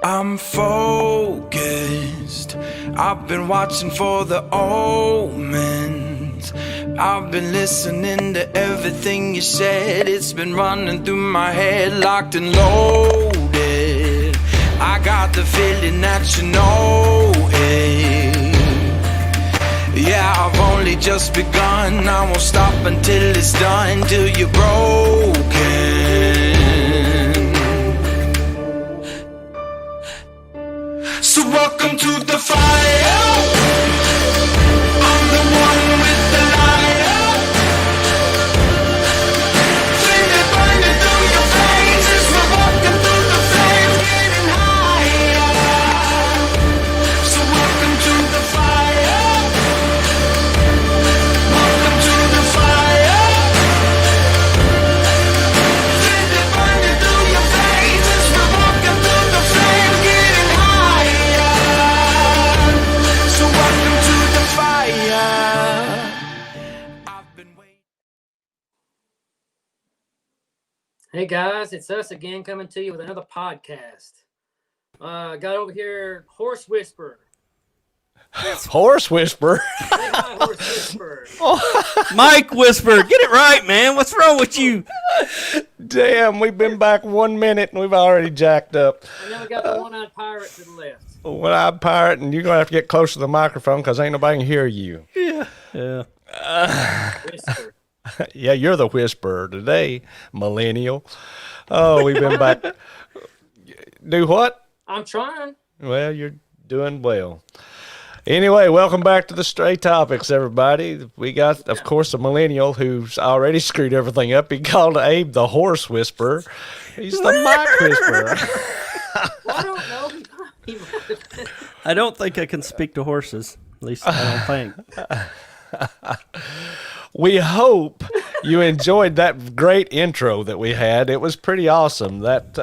I'm focused. I've been watching for the omens. I've been listening to everything you said. It's been running through my head, locked and loaded. I got the feeling that you know it. Yeah, I've only just begun. I won't stop until it's done, till you're broken. So welcome to the fire. I'm the one with the lighter. Feel it burning through your veins as we're walking through the flames, getting higher. So welcome to the fire. Welcome to the fire. Feel it burning through your veins as we're walking through the flames, getting higher. So welcome to the fire. I've been waiting. Hey guys, it's us again coming to you with another podcast. Got over here Horse Whisperer. Horse Whisperer. Say hi, Horse Whisperer. Mike Whisper, get it right, man. What's wrong with you? Damn, we've been back 1 minute and we've already jacked up. And then we got the one-eyed pirate to the left. One-eyed pirate, and you're going to have to get close to the microphone because ain't nobody can hear you. Yeah. Whisper. Yeah, you're the whisperer today, millennial. Oh, we've been back. Do what? I'm trying. Well, you're doing well. Anyway, welcome back to the Straytopix, everybody. We got, of course, a millennial who's already screwed everything up. He called Abe the horse whisperer. He's the mic whisperer. Well, I don't know. He might have been. I don't think I can speak to horses. At least I don't think. We hope you enjoyed that great intro that we had. It was pretty awesome. That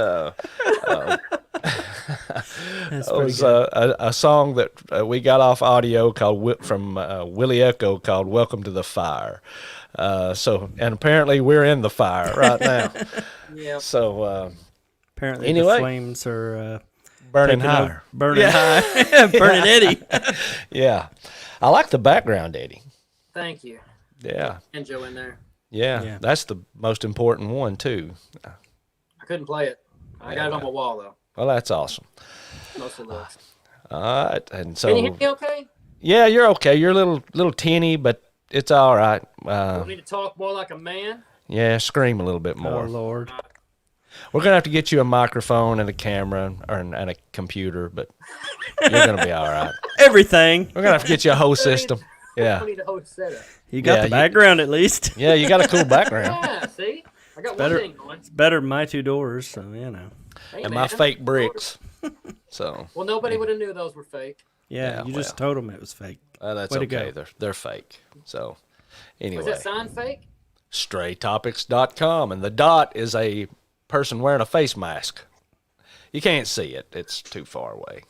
was a song that we got off audio called from Willie Echo called "Welcome to the Fire." And apparently we're in the fire right now. Yeah. So Apparently Anyway. the flames are burning taking higher. burning high, burning Eddie. Yeah, I like the background, Eddie. Thank you. Yeah, And Joe in there. yeah, that's the most important one too. I couldn't play it. I got it on my wall though. Well, that's awesome. Most of the lyrics. All right, and so Can you hear me okay? yeah, you're okay. You're a little teeny, but it's all right. I need to talk more like a man. Yeah, scream a little bit Oh more. Lord. We're gonna have to get you a microphone and a camera and a computer, but you're gonna be all right. Everything. We're gonna have to get you a whole system. I Yeah, need a whole setup. You got Yeah, the you- background at least. yeah, you got a cool background. Yeah, see? I got better. one thing going. It's better than my two doors, so you know. Hey, And man. my fake bricks. So Well, nobody would have knew those were fake. Yeah, Yeah, you just well. told them it was fake. that's Way to okay. go. They're fake. So anyway, Was that sign fake? Straytopix.com, and the dot is a person wearing a face mask. You can't see it. It's too far away.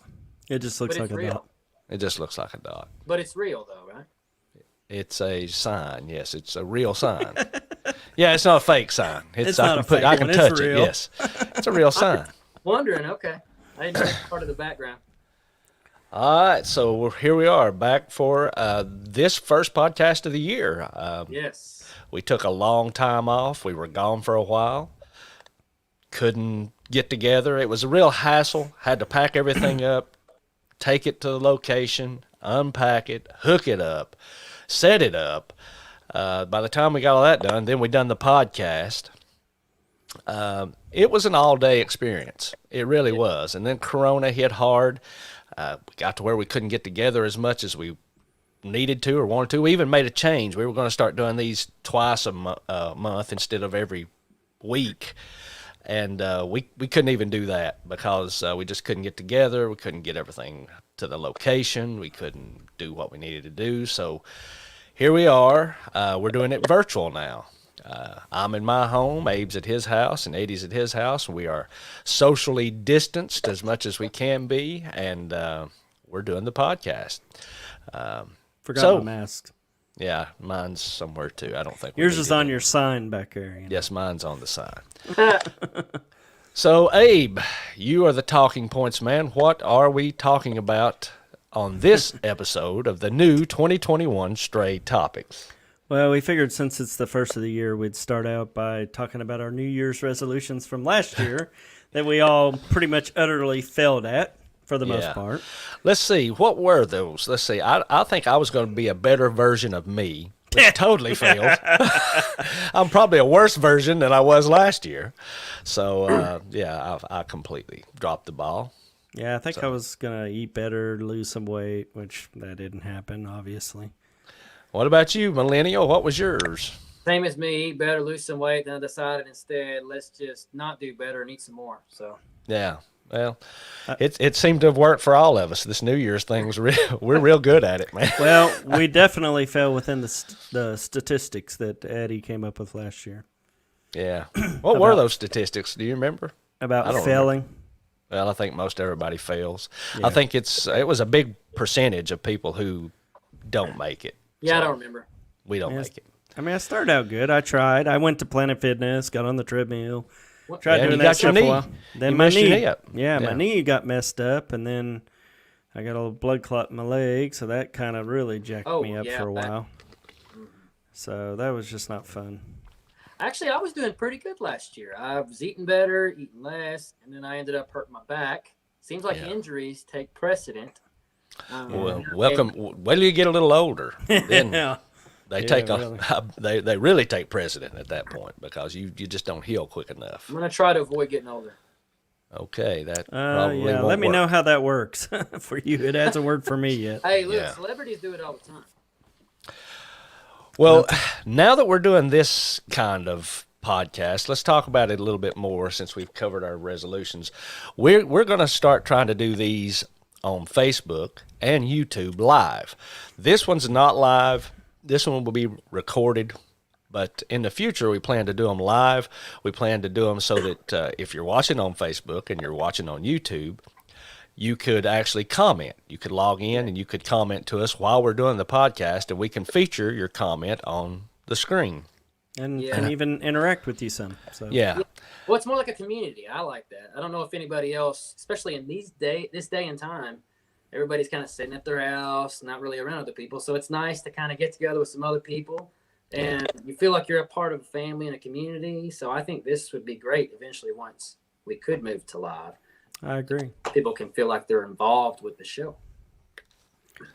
It just looks But like it's a real. dot. It just looks like a dot. But it's real though, right? It's a sign. Yes, it's a real sign. Yeah, it's not a fake sign. It's I not can a fake I can one. It's touch it. real. Yes, it's a real sign. Wondering, okay. I didn't know that was part of the background. All right, so here we are back for this first podcast of the year. Yes. We took a long time off. We were gone for a while. Couldn't get together. It was a real hassle. Had to pack everything up, take it to the location, unpack it, hook it up, set it up. By the time we got all that done, then we done the podcast. It was an all-day experience. It really was. And then Corona hit hard. We got to where we couldn't get together as much as we needed to or wanted to. We even made a change. We were going to start doing these twice a month instead of every week. And we couldn't even do that because we just couldn't get together. We couldn't get everything to the location. We couldn't do what we needed to do. So here we are. We're doing it virtual now. I'm in my home, Abe's at his house, and Eddie's at his house. We are socially distanced as much as we can be, and we're doing the podcast. Forgot my mask. Yeah, mine's somewhere too. I don't think we Yours need is it. on your sign back there. You know? Yes, mine's on the sign. So, Abe, you are the talking points man. What are we talking about on this episode of the new 2021 Straytopix? Well, we figured since it's the first of the year, we'd start out by talking about our New Year's resolutions from last year that we all pretty much utterly failed at for the most part. Let's see. What were those? Let's see. I think I was going to be a better version of me, which totally failed. I'm probably a worse version than I was last year. So, I completely dropped the ball. Yeah, I think I was going to eat better, lose some weight, which that didn't happen, obviously. What about you, Millennial? What was yours? Same as me, eat better, lose some weight. Then I decided instead, let's just not do better and eat some more. So Yeah. Well, it seemed to have worked for all of us. This New Year's thing was we're real good at it, man. Well, we definitely fell within the statistics that Eddie came up with last year. Yeah. What were those statistics? Do you remember? About I don't failing. remember. Well, I think most everybody fails. Yeah. I think it was a big percentage of people who don't make it. yeah, I So, don't remember. We don't Yes. make it. I mean, I started out good. I tried. I went to Planet Fitness, got on the treadmill, tried Yeah, and doing you that got your stuff knee. a while. Then You my messed your knee, knee up. Yeah, my Yeah. knee got messed up, and then I got a little blood clot in my leg, so that kind of really jacked Oh, me up yeah, for a that- while. So that was just not fun. Actually, I was doing pretty good last year. I was eating better, eating less, and then I ended up hurting my back. Seems like Yeah. injuries take precedent. Well, welcome. Wait till you get a little older. Then Yeah. they Yeah, take really. they really take precedent at that point because you just don't heal quick enough. I'm gonna try to avoid getting older. Okay, that probably Yeah, won't let me work. know how that works for you. It hasn't worked for me yet. Hey, look, Yeah. celebrities do it all the time. Well, now that we're doing this kind of podcast, let's talk about it a little bit more since we've covered our resolutions. We're going to start trying to do these on Facebook and YouTube live. This one's not live. This one will be recorded, but in the future we plan to do them live. We plan to do them so that if you're watching on Facebook and you're watching on YouTube, you could actually comment. You could log in and you could comment to us while we're doing the podcast, and we can feature your comment on the screen. And Yeah. can even interact with you some. So Yeah. Well, it's more like a community. I like that. I don't know if anybody else, especially in this day and time, everybody's kind of sitting at their house, not really around other people. So it's nice to kind of get together with some other people, and you feel like you're a part of a family and a community. So I think this would be great eventually once we could move to live. I agree. People can feel like they're involved with the show.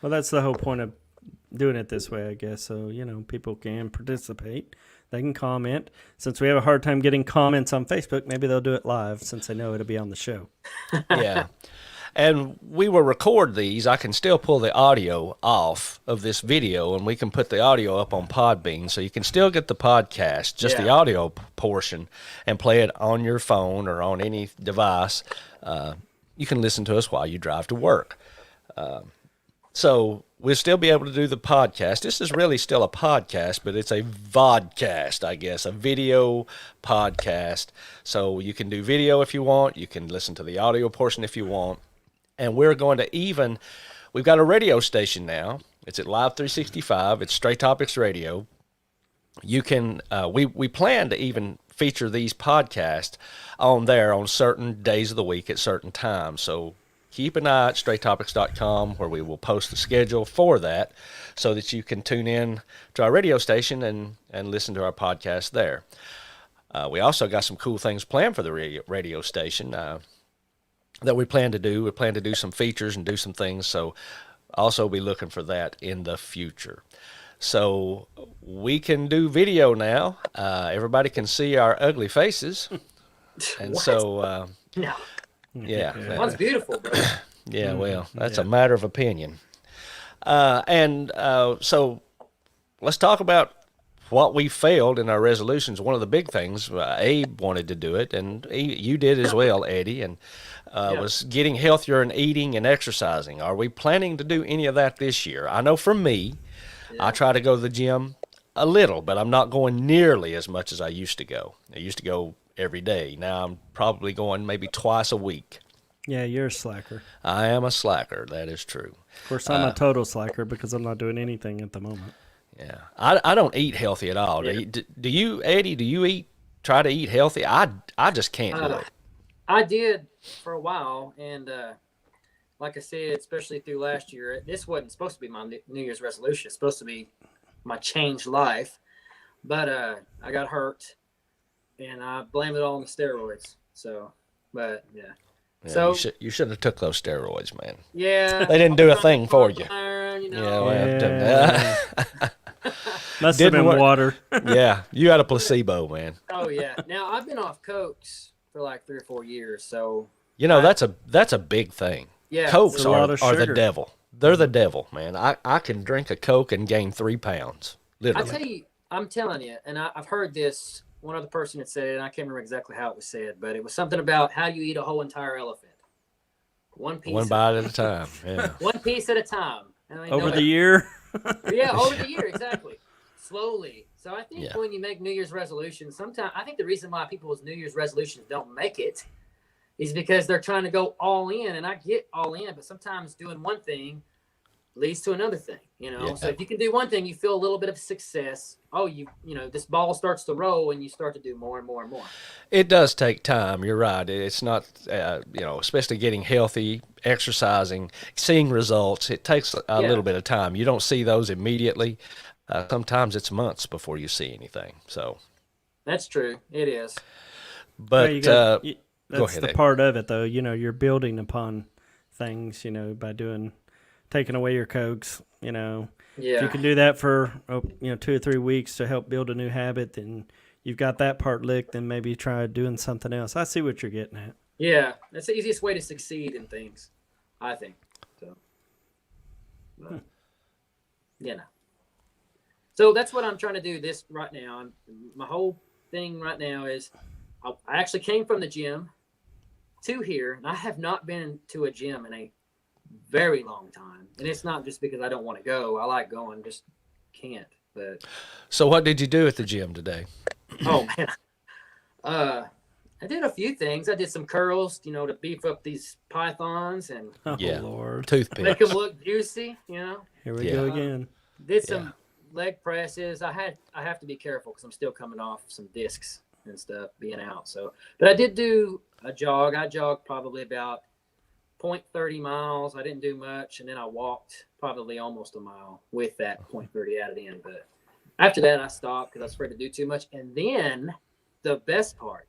Well, that's the whole point of doing it this way, I guess. So, people can participate. They can comment. Since we have a hard time getting comments on Facebook, maybe they'll do it live since they know it'll be on the show. Yeah. And we will record these. I can still pull the audio off of this video, and we can put the audio up on Podbean, so you can still get the podcast, just the Yeah. audio portion, and play it on your phone or on any device. You can listen to us while you drive to work. So we'll still be able to do the podcast. This is really still a podcast, but it's a vodcast, I guess, a video podcast. So you can do video if you want. You can listen to the audio portion if you want. And we're going to we've got a radio station now. It's at Live 365. It's Straytopix Radio. You can, we plan to even feature these podcasts on there on certain days of the week at certain times. So keep an eye at straytopix.com where we will post the schedule for that so that you can tune in to our radio station and listen to our podcast there. We also got some cool things planned for the radio station that we plan to do. We plan to do some features and do some things, so also be looking for that in the future. So we can do video now. Everybody can see our ugly faces. And What? so, No, yeah. one's beautiful, bro. Yeah, well, that's a matter of opinion. So let's talk about what we failed in our resolutions. One of the big things, Abe wanted to do it, and you did as well, Eddie, and was getting healthier and eating and exercising. Are we planning to do any of that this year? I know for me, I try to go to the gym a little, but I'm not going nearly as much as I used to go. I used to go every day. Now I'm probably going maybe twice a week. Yeah, you're a slacker. I am a slacker. That is true. Of course, I'm a total slacker because I'm not doing anything at the moment. Yeah, I don't eat healthy at all. Do you, Eddie? Do you try to eat healthy? I just can't do it. I did for a while, and like I said, especially through last year, this wasn't supposed to be my New Year's resolution. It's supposed to be my changed life, but I got hurt, and I blame it all on the steroids. So, but yeah. Yeah, So you should have took those steroids, man. yeah, They didn't do a thing for you. Iron, you Yeah, know. well, Must have Didn't been work. water. yeah, you had a placebo, man. Oh yeah. Now I've been off cokes for like 3 or 4 years, so You know, that's a big thing. yeah. Cokes It's a lot of are the sugar. devil. They're the devil, man. I can drink a Coke and gain 3 pounds, I literally. tell you, I'm telling you, and I've heard this. One other person had said it, and I can't remember exactly how it was said, but it was something about how you eat a whole entire elephant. One piece. One bite at a time. Yeah. One piece at a time. I mean, Over no- the year. Yeah, over the year, exactly. Slowly. So I think Yeah. when you make New Year's resolutions, sometimes I think the reason why people's New Year's resolutions don't make it is because they're trying to go all in, and I get all in, but sometimes doing one thing leads to another thing, you know. Yeah. So if you can do one thing, you feel a little bit of success. Oh, you know, this ball starts to roll, and you start to do more and more and more. It does take time. You're right. It's not, especially getting healthy, exercising, seeing results. It takes a Yeah. little bit of time. You don't see those immediately. Sometimes it's months before you see anything. So, That's true. It is. but You go that's ahead, the Eddie. part of it, though. You know, you're building upon things. You know, by taking away your cokes. You know, if Yeah. you can do that for 2 or 3 weeks to help build a new habit, then you've got that part licked. Then maybe try doing something else. I see what you're getting at. Yeah. That's the easiest way to succeed in things, I think. So, but, you know. So that's what I'm trying to do this right now. My whole thing right now is I actually came from the gym to here, and I have not been to a gym in a very long time. And it's not just because I don't want to go. I like going, just can't. But So what did you do at the gym today? oh man, I did a few things. I did some curls, you know, to beef up these pythons and Oh Yeah. Lord, make Toothpicks. them look juicy. You know. here we Yeah. go again. Did some leg presses. I have to be careful because I'm still coming off some discs and stuff being out. So, but I did do a jog. I jogged probably about 0.30 miles. I didn't do much, and then I walked probably almost a mile with that 0.30 added in. But after that, I stopped because I was afraid to do too much. And then the best part,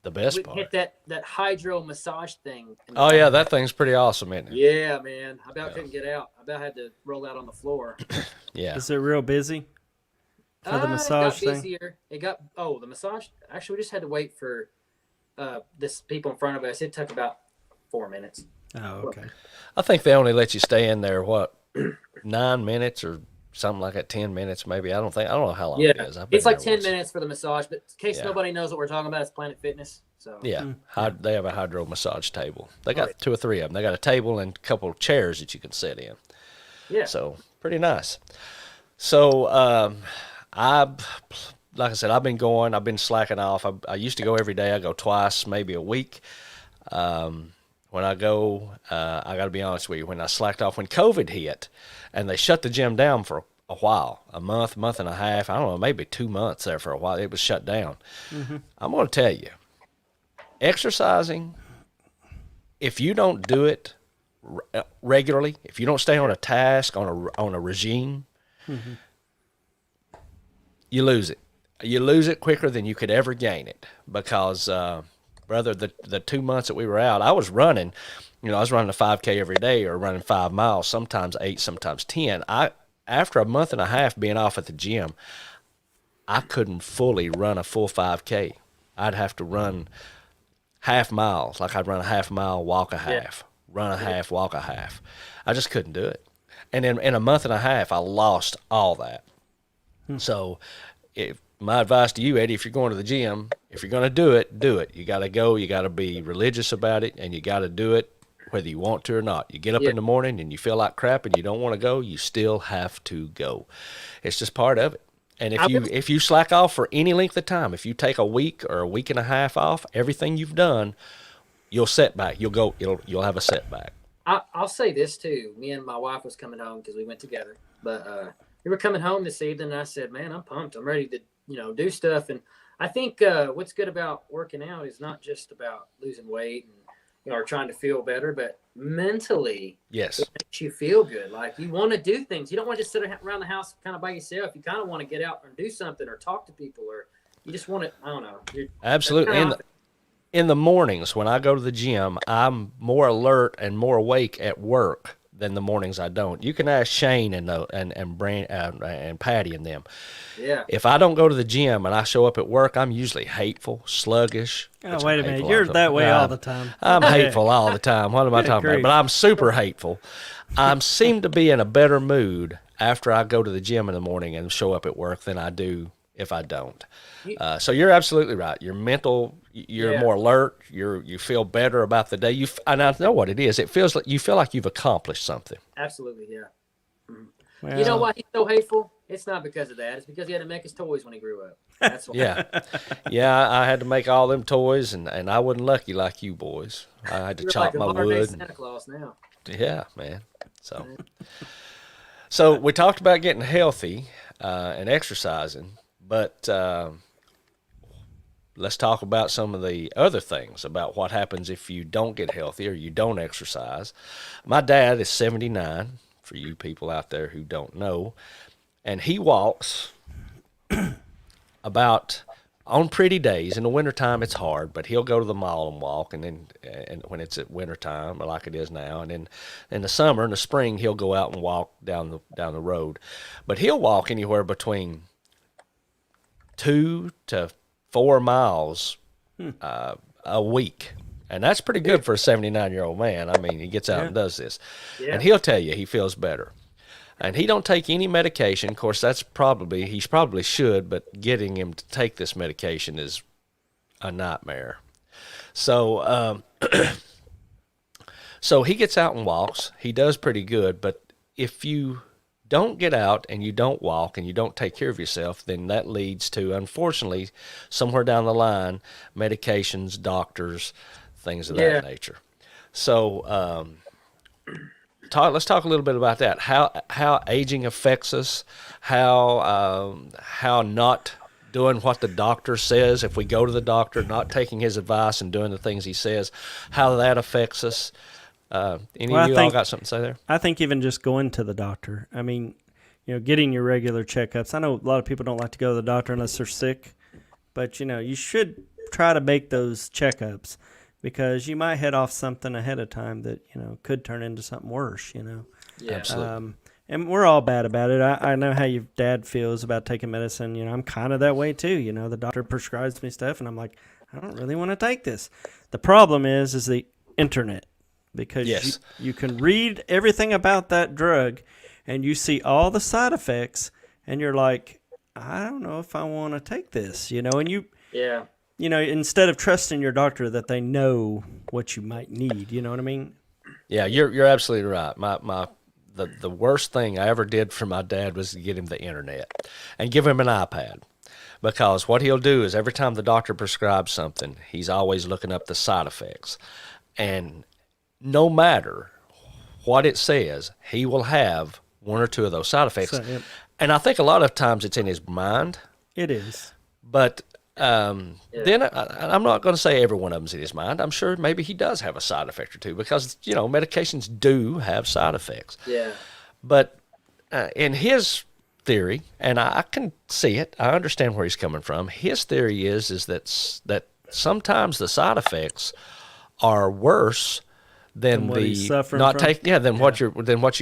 The best we part. hit that hydro massage thing. Oh yeah, that thing's pretty awesome, isn't it? Yeah, man. I about couldn't get out. I about had to roll out on the floor. Yeah. Is it real busy for the massage it got thing? busier. It got the massage. Actually, we just had to wait for this people in front of us. It took about 4 minutes. Oh, okay. I think they only let you stay in there 9 minutes or something like that, 10 minutes maybe. I don't know how long it Yeah, is. I've been it's like there 10 once. minutes for the massage. But in case Yeah. nobody knows what we're talking about, it's Planet Fitness. So Yeah, they have a hydro massage table. They got yeah. 2 or 3 of them. They got a table and a couple of chairs that you can sit in. yeah. So pretty nice. So like I said, I've been going. I've been slacking off. I used to go every day. I go twice, maybe a week. When I go, I got to be honest with you. When I slacked off, when COVID hit, and they shut the gym down for a while, a month and a half. I don't know, maybe 2 months there for a while. It was shut down. I'm going to tell you, exercising, if you don't do it regularly, if you don't stay on a task, on a regime, you lose it. You lose it quicker than you could ever gain it because, brother, the 2 months that we were out, I was running. I was running a 5K every day or running 5 miles, sometimes 8, sometimes 10. After a month and a half being off at the gym, I couldn't fully run a full 5K. I'd have to run half miles, like I'd run a half mile, walk a half, run a half, walk a half. I just couldn't do it. And in a month and a half, I lost all that. So my advice to you, Eddie, if you're going to the gym, if you're going to do it, do it. You got to go. You got to be religious about it, and you got to do it whether you want to or not. You get up in the morning and you feel like crap and you don't want to go, you still have to go. It's just part of it. And if you slack off for any length of time, if you take a week or a week and a half off, everything you've done, you'll set back. You'll have a setback. I'll say this too. Me and my wife was coming home because we went together. But we were coming home this evening, and I said, "Man, I'm pumped. I'm ready to do stuff." And I think what's good about working out is not just about losing weight and or trying to feel better, but mentally, Yes. it makes you feel good. Like you want to do things. You don't want to just sit around the house kind of by yourself. You kind of want to get out and do something or talk to people, or you just want to. I don't know. Absolutely. In the mornings when I go to the gym, I'm more alert and more awake at work than the mornings I don't. You can ask Shane and Patty and them. Yeah. If I don't go to the gym and I show up at work, I'm usually hateful, sluggish. Oh, wait a minute. You're that way all the time. I'm hateful all the time. What am I talking about? But I'm super hateful. I seem to be in a better mood after I go to the gym in the morning and show up at work than I do if I don't. So you're absolutely right. Your mental, you're more alert. You feel better about the day. And I know what it is. It feels like you feel like you've accomplished something. Absolutely, yeah. Mm-hmm. Well, you know why he's so hateful? It's not because of that. It's because he had to make his toys when he grew up. That's why. Yeah. I had to make all them toys, and I wasn't lucky like you boys. I had to chop like my modern-day wood. Santa Claus now. Yeah, man. So we talked about getting healthy and exercising, but let's talk about some of the other things about what happens if you don't get healthy or you don't exercise. My dad is 79, for you people out there who don't know, and he walks about, on pretty days, in the wintertime it's hard, but he'll go to the mall and walk, and when it's at wintertime, like it is now, and then in the summer, in the spring, he'll go out and walk down the road. But he'll walk anywhere between 2 to 4 miles a week. And that's pretty good for a 79-year-old man. I mean, he gets out and does this. Yeah. And he'll tell you he feels better. And he don't take any medication. Of course, he probably should, but getting him to take this medication is a nightmare. So so he gets out and walks. He does pretty good, but if you don't get out and you don't walk and you don't take care of yourself, then that leads to, unfortunately, somewhere down the line, medications, doctors, things of that nature. So let's talk a little bit about that. How aging affects us, how not doing what the doctor says, if we go to the doctor, not taking his advice and doing the things he says, how that affects us. All got something to say there? I think even just going to the doctor. I mean, getting your regular checkups. I know a lot of people don't like to go to the doctor unless they're sick, but you should try to make those checkups, because you might head off something ahead of time that could turn into something worse. Yeah. Absolutely. And we're all bad about it. I know how your dad feels about taking medicine. I'm kind of that way too. The doctor prescribes me stuff, and I'm like, I don't really want to take this. The problem is the internet, because you can read everything about that drug, and you see all the side effects, and you're like, I don't know if I want to take this. And you. Yeah. Instead of trusting your doctor that they know what you might need, you know what I mean? Yeah, you're absolutely right. The worst thing I ever did for my dad was to get him the internet and give him an iPad, because what he'll do is every time the doctor prescribes something, he's always looking up the side effects, and no matter what it says, he will have one or two of those side effects. And I think a lot of times it's in his mind. It is, but. Then I'm not going to say every one of them's in his mind. I'm sure maybe he does have a side effect or two, because medications do have side effects. Yeah. But in his theory, and I can see it, I understand where he's coming from. His theory is that sometimes the side effects are worse than what you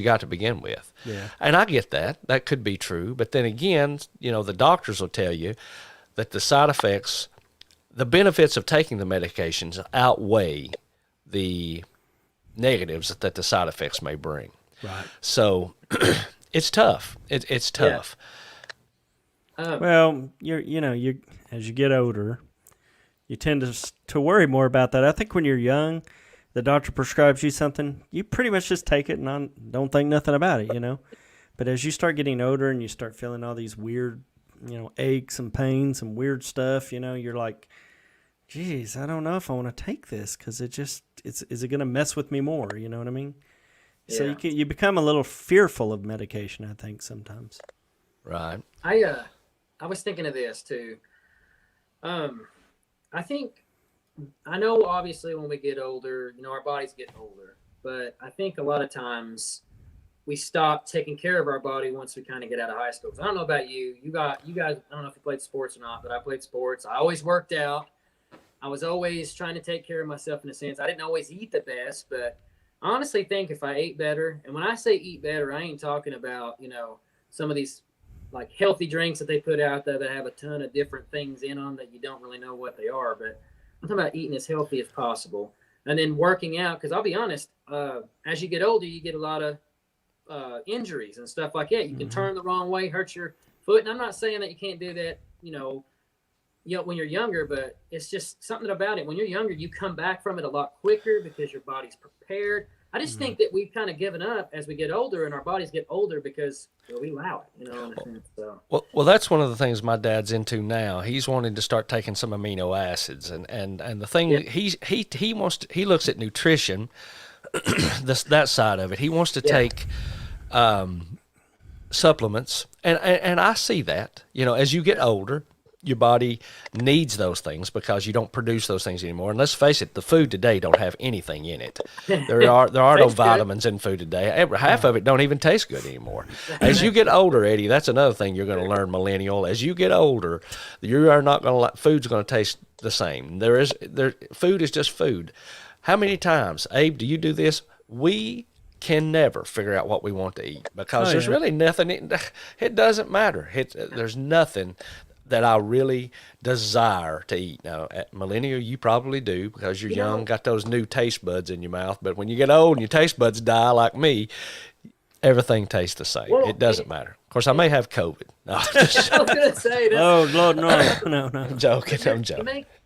got to begin with. Yeah. And I get that. That could be true. But then again, the doctors will tell you that the side effects, the benefits of taking the medications outweigh the negatives that the side effects may bring. Right. So it's tough. It's tough. Yeah. Well, you as you get older, you tend to worry more about that. I think when you're young, the doctor prescribes you something, you pretty much just take it and don't think nothing about it, But as you start getting older and you start feeling all these weird aches and pains and weird stuff, you're like, geez, I don't know if I want to take this, because is it going to mess with me more? You know what I mean? Yeah. So you become a little fearful of medication, I think, sometimes. Right. I was thinking of this too. I think I know obviously when we get older, our bodies get older, but I think a lot of times we stop taking care of our body once we kind of get out of high school. So I don't know about you. You guys, I don't know if you played sports or not, but I played sports. I always worked out. I was always trying to take care of myself in a sense. I didn't always eat the best, but I honestly think if I ate better, and when I say eat better, I ain't talking about, some of these like healthy drinks that they put out there that have a ton of different things in them that you don't really know what they are, but I'm talking about eating as healthy as possible. And then working out, because I'll be honest, as you get older, you get a lot of injuries and stuff like that. You can turn the wrong way, hurt your foot. And I'm not saying that you can't do that, when you're younger, but it's just something about it. When you're younger, you come back from it a lot quicker because your body's prepared. I just think that we've kind of given up as we get older, and our bodies get older because we allow it, in a sense. So. Well, that's one of the things my dad's into now. He's wanting to start taking some amino acids, and the thing he wants to, he looks at nutrition, that side of it. He wants to take supplements, and I see that. As you get older, your body needs those things because you don't produce those things anymore. And let's face it, the food today don't have anything in it. There are no vitamins in food today. Half of it don't even taste good anymore. As you get older, Eddie, that's another thing you're going to learn, millennial. As you get older, you are not going to food's going to taste the same. Food is just food. How many times, Abe, do you do this? We can never figure out what we want to eat because there's really nothing. It doesn't matter. There's nothing that I really desire to eat. Now, at millennial, you probably do because you're young, got those new taste buds in your mouth. But when you get old and your taste buds die like me, everything tastes the same. It doesn't matter. Of course, I may have COVID. No, I was going to say that. Oh, Lord, no. I'm joking.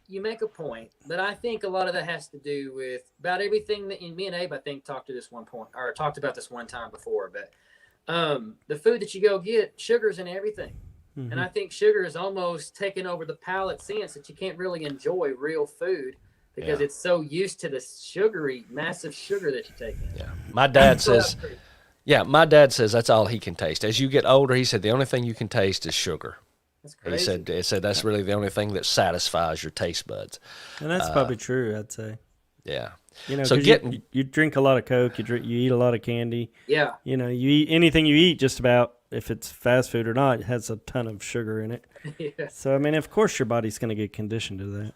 You make a point, but I think a lot of that has to do with about everything that me and Abe, I think, talked about this one time before. But the food that you go get, sugar's in everything. Mm-hmm. And I think sugar is almost taking over the palate sense that you can't really enjoy real food because it's so used to the massive sugar that you take in. Yeah. My dad says that's all he can taste. As you get older, he said the only thing you can taste is sugar. That's crazy. He said that's really the only thing that satisfies your taste buds. And that's probably true, I'd say. Yeah. So you drink a lot of Coke, you eat a lot of candy. Yeah. You eat anything you eat, just about, if it's fast food or not, it has a ton of sugar in it. Yeah. So of course your body's going to get conditioned to that.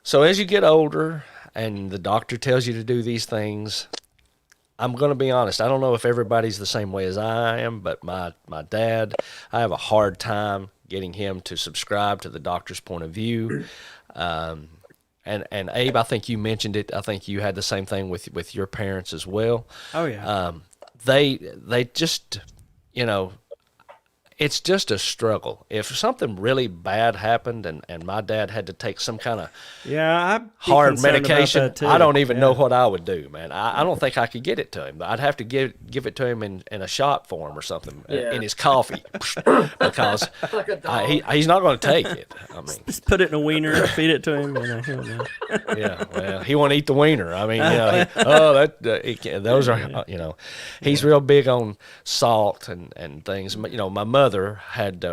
So as you get older and the doctor tells you to do these things, I'm going to be honest, I don't know if everybody's the same way as I am, but my dad, I have a hard time getting him to subscribe to the doctor's point of view. And Abe, I think you mentioned it. I think you had the same thing with your parents as well. Oh yeah. They just, it's just a struggle. If something really bad happened and my dad had to take some kind of hard medication, I don't even know what I would do, man. I don't think I could get it to him. I'd have to give it to him in a shot form or something in his coffee because he's not going to take it. I mean, just put it in a wiener and feed it to him. Yeah, well, he won't eat the wiener. I mean, those are, he's real big on salt and things. My mother had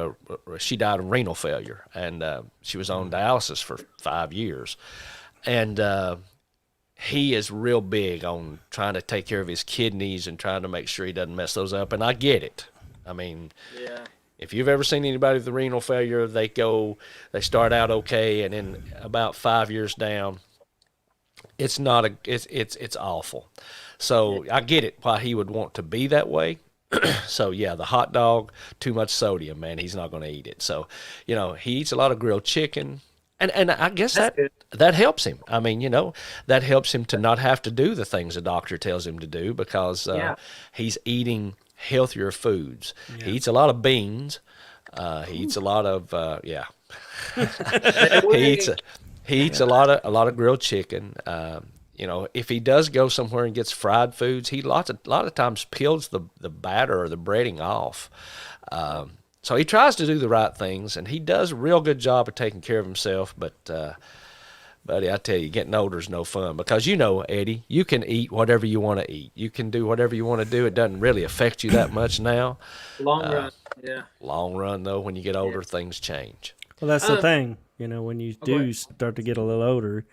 she died of renal failure, and she was on dialysis for 5 years, and he is real big on trying to take care of his kidneys and trying to make sure he doesn't mess those up, and I get it. I mean, if you've ever seen anybody with renal failure, they start out okay, and then about 5 years down, it's awful. So I get it why he would want to be that way. So the hot dog, too much sodium, man, he's not going to eat it. So, he eats a lot of grilled chicken, and I guess that helps him. I mean, that helps him to not have to do the things the doctor tells him to do because he's eating healthier foods. Yeah. He eats a lot of beans. He eats a lot of he eats a lot of grilled chicken. If he does go somewhere and gets fried foods, he a lot of times peels the batter or the breading off. So he tries to do the right things, and he does a real good job of taking care of himself. But, buddy, I tell you, getting older is no fun because Eddie, you can eat whatever you want to eat. You can do whatever you want to do. It doesn't really affect you that much now. Long run, yeah. Long run, though, when you get older, things change. Well, that's the thing. You know, when you go do ahead. start to get a little older,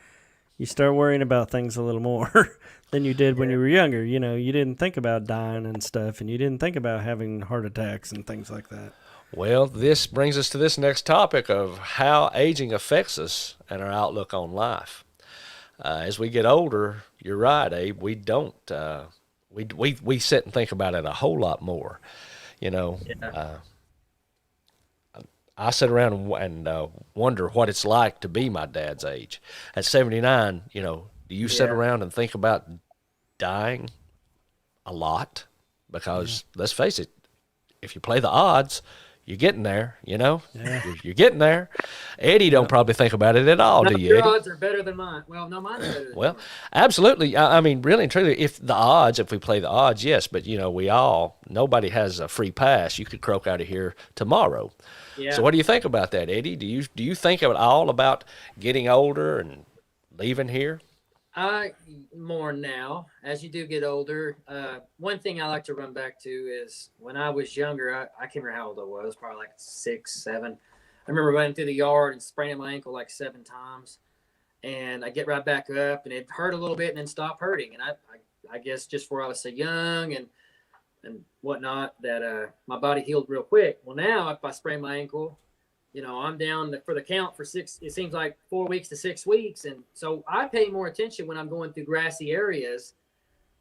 you start worrying about things a little more than you did when you were younger. You know, you didn't think about dying and stuff, and you didn't think about having heart attacks and things like that. Well, this brings us to this next topic of how aging affects us and our outlook on life. As we get older, you're right, Abe. We don't. We sit and think about it a whole lot more. You know, Yeah. I sit around and wonder what it's like to be my dad's age. At 79, you know, do you sit Yeah. around and think about dying a lot? Because let's face it, if you play the odds, you're getting there. You know, Yeah. you're getting there. Eddie don't probably think about it at all, No, do you, your Eddie? odds are better than mine. Well, no, mine's better than Well, yours. absolutely. I mean, really and truly, if we play the odds, yes. But you know, nobody has a free pass. You could croak out of here tomorrow. Yeah. So, what do you think about that, Eddie? Do you think at all about getting older and leaving here? I more now as you do get older. One thing I like to run back to is when I was younger. I can't remember how old I was. Probably like 6, 7. I remember running through the yard and spraining my ankle like 7 times, and I get right back up, and it hurt a little bit, and then stop hurting. And I guess just before I was so young and whatnot, that my body healed real quick. Well, now if I sprain my ankle, you know, I'm down for the count for 6. It seems like 4 weeks to 6 weeks, and so I pay more attention when I'm going through grassy areas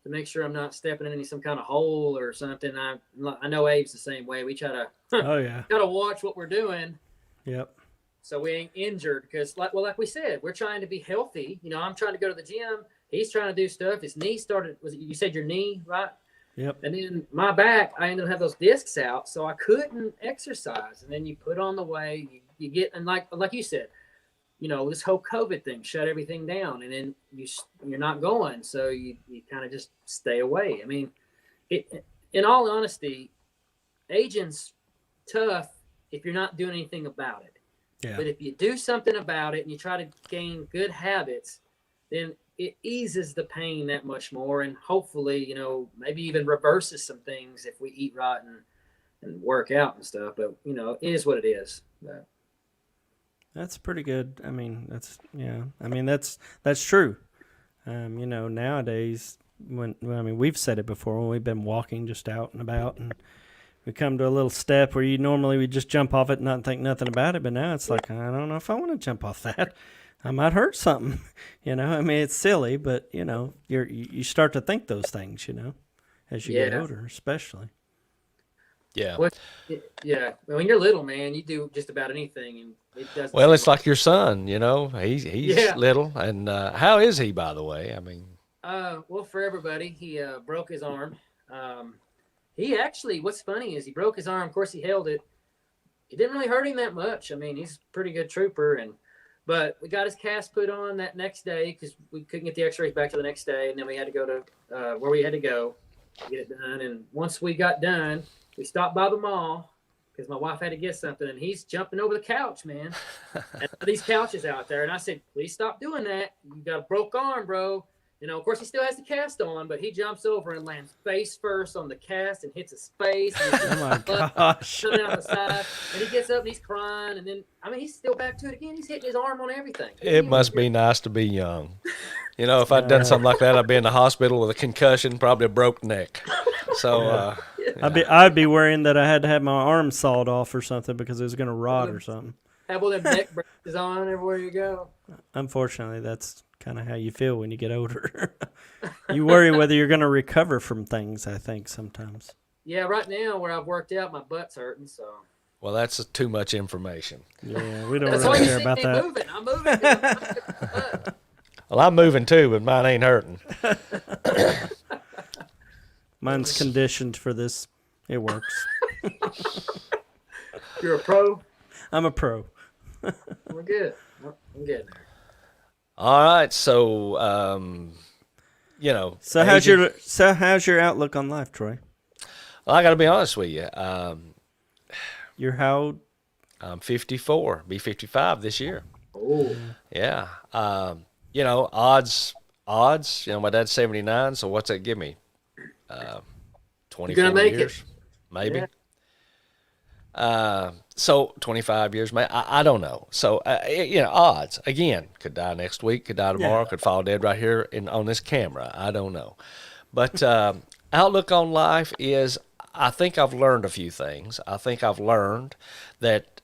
to make sure I'm not stepping in some kind of hole or something. I know Abe's the same way. We try to Oh yeah. gotta watch what we're doing Yep. so we ain't injured because, like we said, we're trying to be healthy. You know, I'm trying to go to the gym. He's trying to do stuff. His knee started. You said your knee, right? Yep. And then my back, I ended up having those discs out, so I couldn't exercise. And then you put on the weight, you get, and like you said, you know, this whole COVID thing shut everything down, and then you're not going, so you kind of just stay away. I mean, in all honesty, aging's tough if you're not doing anything about it. Yeah. But if you do something about it and you try to gain good habits, then it eases the pain that much more, and hopefully, you know, maybe even reverses some things if we eat right and work out and stuff. But you know, it is what it is. But, That's pretty good. I mean, that's true. You know, nowadays we've said it before when we've been walking just out and about, and we come to a little step where you normally would just jump off it and not think nothing about it, but now it's like, I don't know if I want to jump off that. I might hurt something. You know, I mean, it's silly, but you know, you start to think those things, you know, as you get Yeah. older, especially. Yeah. what? Yeah, when you're little, man, you do just about anything, and it doesn't. Well, seem it's like your son. You know, he's Yeah. little, and how is he, by the way? I mean, Well, for everybody, he broke his arm. He actually, what's funny is he broke his arm. Of course, he held it. It didn't really hurt him that much. I mean, he's a pretty good trooper, but we got his cast put on that next day because we couldn't get the X-rays back to the next day, and then we had to go to where we had to go to get it done. And once we got done, we stopped by the mall because my wife had to get something, and he's jumping over the couch, man. And these couches out there, and I said, "Please stop doing that. You got a broke arm, bro." You know, of course, he still has the cast on, but he jumps over and lands face first on the cast and hits his face. And Oh my gosh. coming out the side, and he gets up and he's crying, and then I mean he's still back to it again. He's hitting his arm on everything. it must be nice to be young. You know, if I'd done something like that, I'd be in the hospital with a concussion, probably a broke neck. So, I'd be worrying that I had to have my arm sawed off or something because it was going to rot or something. Have all them neck braces on everywhere you go. Unfortunately, that's kind of how you feel when you get older. You worry whether you're going to recover from things, I think, sometimes. Yeah, right now where I've worked out, my butt's hurting. So well, that's too much information. Yeah, we don't that's why really you care see about me that. moving. I'm moving. 'cause I'm trying to get my butt. Well, I'm moving too, but mine ain't hurting. Mine's conditioned for this. It works. You're a pro. I'm a pro. We're good. I'm good. All right, so you know. So how's your outlook on life, Troy? Well, I got to be honest with you. You're how old? I'm 54. Be 55 this year. Oh, Yeah. You know, odds. You know, my dad's 79, so what's that give me? 24 make it. years, maybe. Yeah. So 25 years, man, I don't know. So, odds. Again, could die next week, could die tomorrow, Yeah. could fall dead right here on this camera. I don't know. But outlook on life is, I think I've learned a few things. I think I've learned that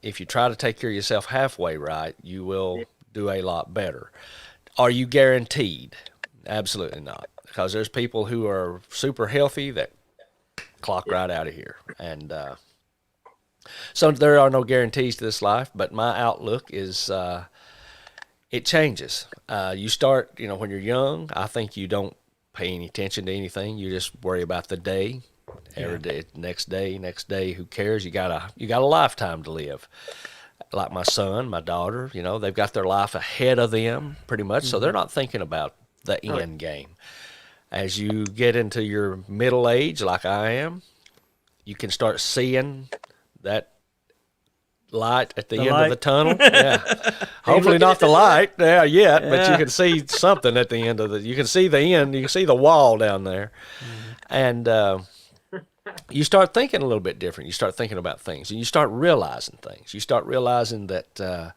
if you try to take care of yourself halfway right, you will do a lot better. Are you guaranteed? Absolutely not. Because there's people who are super healthy that clock right out of here. And so there are no guarantees to this life, but my outlook is it changes. You start, when you're young, I think you don't pay any attention to anything. You just worry about the day, every day, next day. Who cares? You got a lifetime to live. Like my son, my daughter, they've got their life ahead of them pretty much, so they're not thinking about the end game. As you get into your middle age, like I am, you can start seeing that light at the end of the tunnel. Yeah. Hopefully not the light yet, but you can see something at the end of you can see the end, you can see the wall down there. And you start thinking a little bit different. You start thinking about things, and you start realizing things. You start realizing that a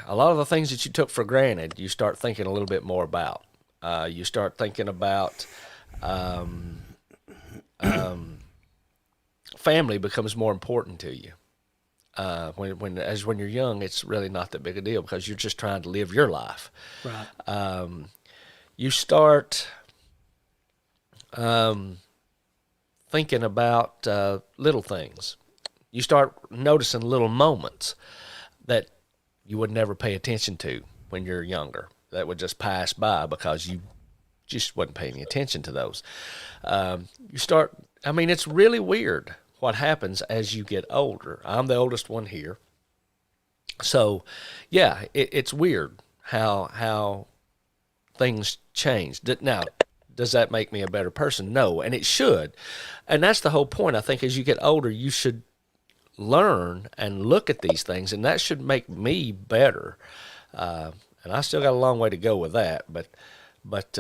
lot of the things that you took for granted, you start thinking a little bit more about. You start thinking about family becomes more important to you. When you're young, it's really not that big a deal because you're just trying to live your life. Right. You start thinking about little things. You start noticing little moments that you would never pay attention to when you're younger. That would just pass by because you just wasn't paying any attention to those. It's really weird what happens as you get older. I'm the oldest one here. So, yeah, it's weird how things change. Now, does that make me a better person? No, and it should. And that's the whole point. I think as you get older, you should learn and look at these things, and that should make me better. And I still got a long way to go with that, but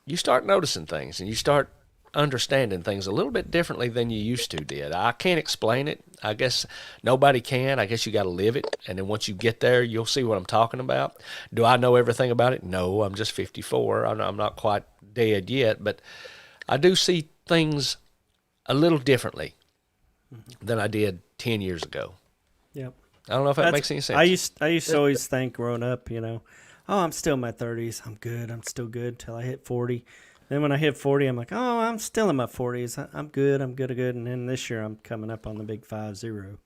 you start noticing things, and you start understanding things a little bit differently than you used to did. I can't explain it. I guess nobody can. I guess you got to live it, and then once you get there, you'll see what I'm talking about. Do I know everything about it? No, I'm just 54. I'm not quite dead yet, but I do see things a little differently than I did 10 years ago. Yep. I don't know if that makes any sense. I used to always think growing up, oh, I'm still in my 30s. I'm good. I'm still good till I hit 40. Then when I hit 40, I'm like, oh, I'm still in my 40s. I'm good. I'm good. And then this year I'm coming up on the big 50.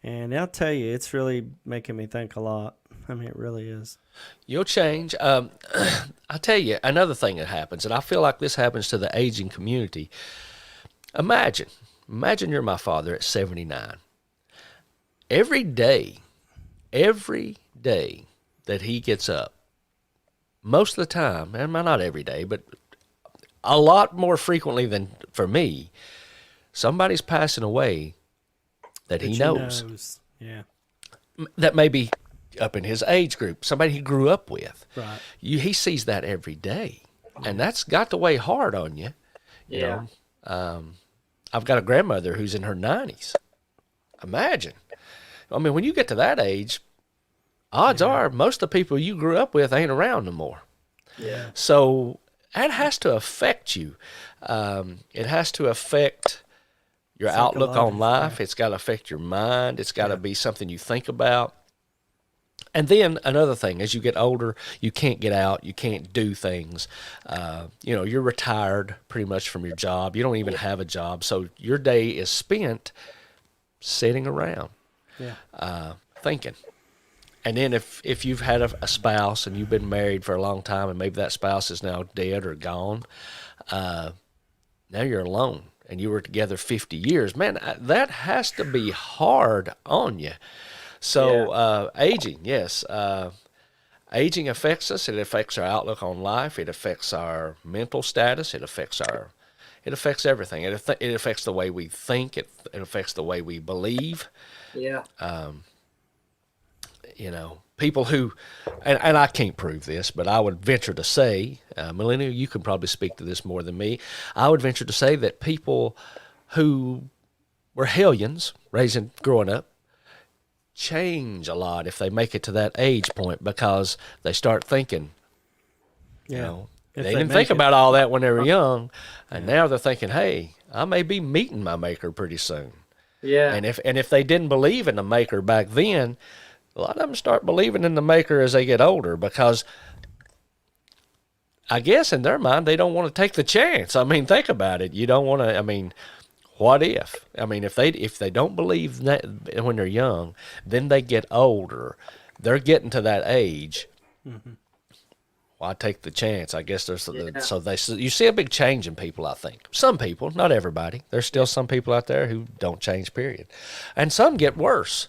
And I'll tell you, it's really making me think a lot. I mean, it really is. You'll change. I'll tell you another thing that happens, and I feel like this happens to the aging community. Imagine you're my father at 79. Every day that he gets up, most of the time, and not every day, but a lot more frequently than for me, somebody's passing away that he knows. Yeah. That may be up in his age group, somebody he grew up with. Right. He sees that every day, and that's got to weigh hard on you. You know? I've got a grandmother who's in her 90s. Imagine. I mean, when you get to that age, odds are most of the people you grew up with ain't around no more. Yeah. So that has to affect you. It has to affect your outlook on life. Yeah. It's got to affect your mind. It's got to be something you think about. And then another thing, as you get older, you can't get out. You can't do things. You're retired pretty much from your job. You don't even have a job. So your day is spent sitting around. Yeah. Thinking. And then if you've had a spouse and you've been married for a long time and maybe that spouse is now dead or gone, now you're alone and you were together 50 years. Man, that has to be hard on you. So aging, yes. Aging affects us. It affects our outlook on life. It affects our mental status. It affects everything. It affects the way we think. It affects the way we believe. Yeah. People who, and I can't prove this, but I would venture to say, Melania, you can probably speak to this more than me. I would venture to say that people who were hellions growing up change a lot if they make it to that age point, because they start thinking, you know, If they they didn't make think it. about all that when they were young, and now they're thinking, hey, I may be meeting my maker pretty soon. Yeah. And if they didn't believe in the maker back then, a lot of them start believing in the maker as they get older, because I guess in their mind they don't want to take the chance. I mean, think about it. You don't want to. I mean, what if? I mean, if they don't believe that when they're young, then they get older, they're getting to that age. Why take the chance? I guess there's you see a big change in people. I think some people, not everybody. There's still some people out there who don't change. Period, and some get worse.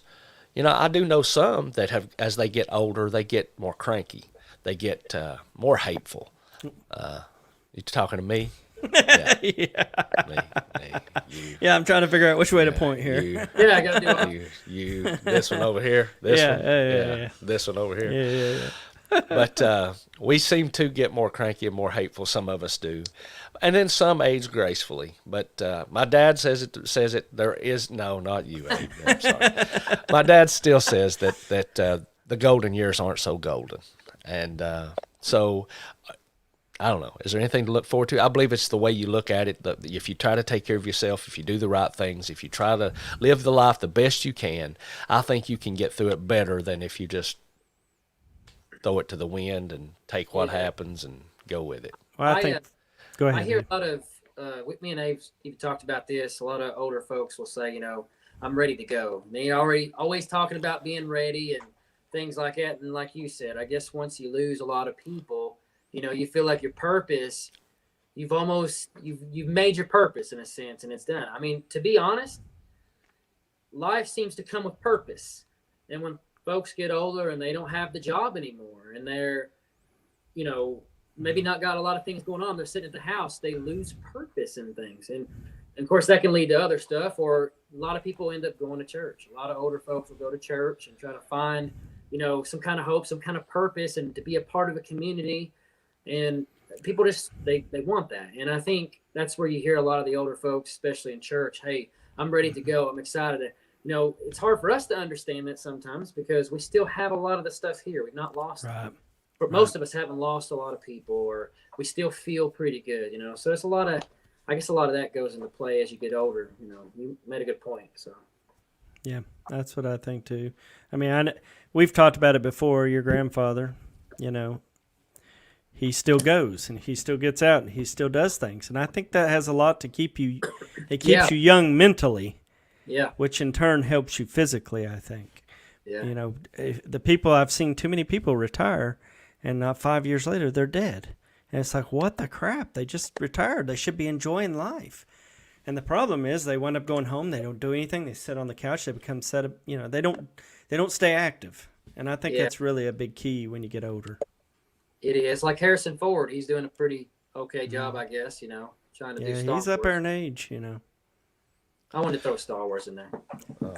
You know, I do know some that have, as they get older, they get more cranky. They get more hateful. You talking to me? Yeah. Me, you. Yeah, I'm trying to figure out which way to point here. You, Yeah, I got to do it. you, this one over here, this Yeah, one, yeah. this one over here. Yeah. But we seem to get more cranky and more hateful. Some of us do, and then some age gracefully. But my dad says it. There is no, not you, Abe. I'm sorry. My dad still says that the golden years aren't so golden, and so. I don't know. Is there anything to look forward to? I believe it's the way you look at it. If you try to take care of yourself, if you do the right things, if you try to live the life the best you can, I think you can get through it better than if you just throw it to the wind and take what happens and go with it. Well, I think. Go ahead. I hear Dave. a lot of, with me and Abe even talked about this, a lot of older folks will say, you know, I'm ready to go. And they always talking about being ready and things like that. And like you said, I guess once you lose a lot of people, you know, you feel like your purpose, you've made your purpose in a sense, and it's done. I mean, to be honest, life seems to come with purpose. And when folks get older and they don't have the job anymore, and they're, you know, maybe not got a lot of things going on, they're sitting at the house, they lose purpose in things. And of course that can lead to other stuff, or a lot of people end up going to church. A lot of older folks will go to church and try to find, you know, some kind of hope, some kind of purpose, and to be a part of a community. And people just, they want that. And I think that's where you hear a lot of the older folks, especially in church, hey, I'm ready to go. I'm excited. You know, it's hard for us to understand that sometimes because we still have a lot of the stuff here. We've not lost it. But most of us haven't lost a lot of people, or we still feel pretty good, you know. So there's a lot of that goes into play as you get older. You know, you made a good point. So Yeah, that's what I think too. I mean, we've talked about it before. Your grandfather, you know, he still goes and he still gets out and he still does things. And I think that has a lot to keep you, it keeps you young mentally, which in turn helps you physically, I think. Yeah. You know, the people, I've seen too many people retire and not 5 years later, they're dead. And it's like, what the crap? They just retired. They should be enjoying life. And the problem is they wind up going home. They don't do anything. They sit on the couch. They become you know, they don't stay active. And I think that's really a big key when you get older. It is. Like Harrison Ford, he's doing a pretty okay job, I guess, you know, trying to do Star Wars. He's up there in age, you know. I want to throw Star Wars in there. Oh,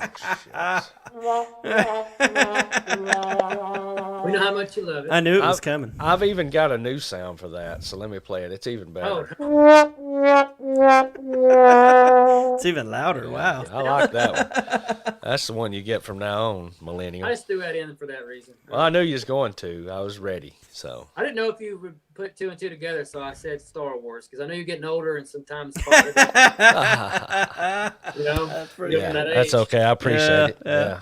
we know how much you love it. I knew it was coming. I've even got a new sound for that, so let me play it. It's even better. It's even louder. Wow. I like that one. That's the one you get from now on, Millennial. I just threw that in for that reason. Well, I knew you was going to. I was ready, so. I didn't know if you would put two and two together, so I said Star Wars, because I know you're getting older and sometimes you know, that's okay. I appreciate it. Yeah.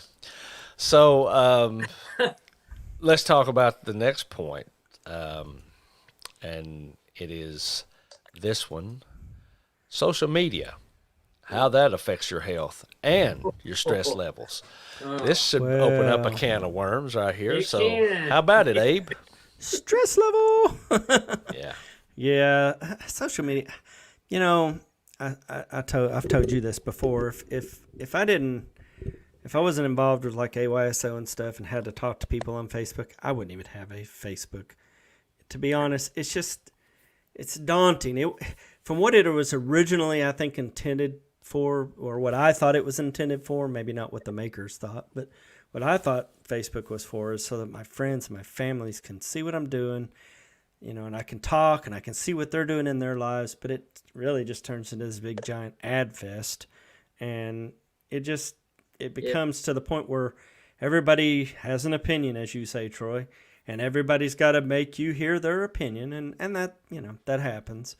So let's talk about the next point, and it is this one: social media, how that affects your health and your stress levels. This should open up a can of worms right here. How about it, Abe? Stress level. Yeah. Yeah. Social media. You know, I've told you this before. If I wasn't involved with like AYSO and stuff and had to talk to people on Facebook, I wouldn't even have a Facebook. To be honest, it's daunting. From what it was originally, I think, intended for, or what I thought it was intended for, maybe not what the makers thought, but what I thought Facebook was for is so that my friends and my families can see what I'm doing. and I can talk and I can see what they're doing in their lives, but it really just turns into this big giant ad fest. And it becomes to the point where everybody has an opinion, as you say, Troy, and everybody's got to make you hear their opinion. And that, that happens.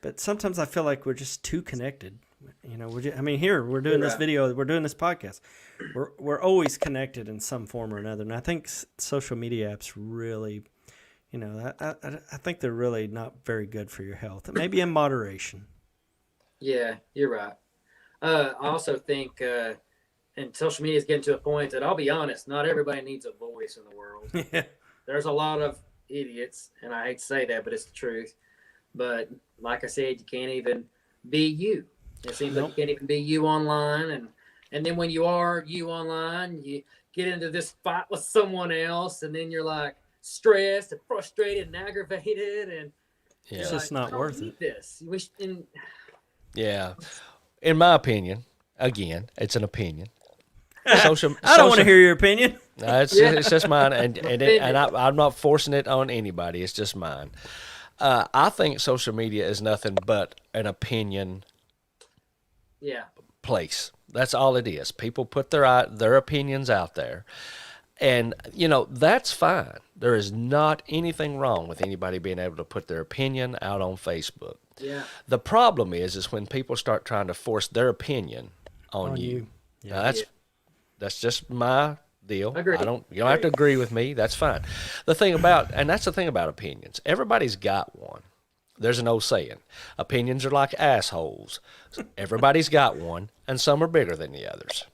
But sometimes I feel like we're just too connected. Here we're doing this video, we're doing this podcast. We're always connected in some form or another. And I think social media apps really, I think they're really not very good for your health. Maybe in moderation. Yeah, you're right. I also think, and social media is getting to a point that, I'll be honest, not everybody needs a voice in the world. Yeah. There's a lot of idiots, and I hate to say that, but it's the truth. But like I said, you can't even be you. It seems like you can't even be you online. And then when you are you online, you get into this fight with someone else, and then you're like stressed and frustrated and aggravated. And it's just not worth it. This. Yeah. In my opinion, again, it's an opinion. I don't want to hear your opinion. It's just mine, and I'm not forcing it on anybody. It's just mine. I think social media is nothing but an opinion place. That's all it is. People put their opinions out there. And, that's fine. There is not anything wrong with anybody being able to put their opinion out on Facebook. Yeah. The problem is when people start trying to force their opinion on you. Yeah. Now, that's just my deal. Agreed. You don't have to agree with me. That's fine. That's the thing about opinions. Everybody's got one. There's an old saying, opinions are like assholes. Everybody's got one, and some are bigger than the others.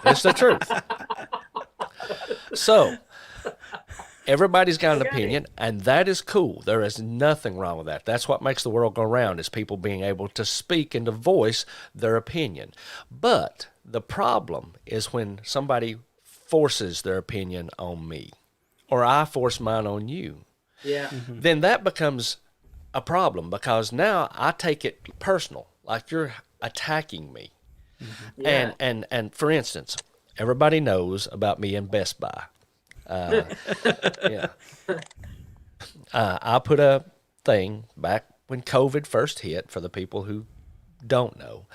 It's the truth. So, everybody's got an opinion, and that is cool. There is nothing wrong with that. That's what makes the world go round, is people being able to speak and to voice their opinion. But the problem is when somebody forces their opinion on me, or I force mine on you. Yeah. Mm-hmm. Then that becomes a problem, because now I take it personal, like you're attacking me. Mm-hmm. Yeah. And for instance, everybody knows about me in Best Buy. I put a thing back when COVID first hit, for the people who don't know.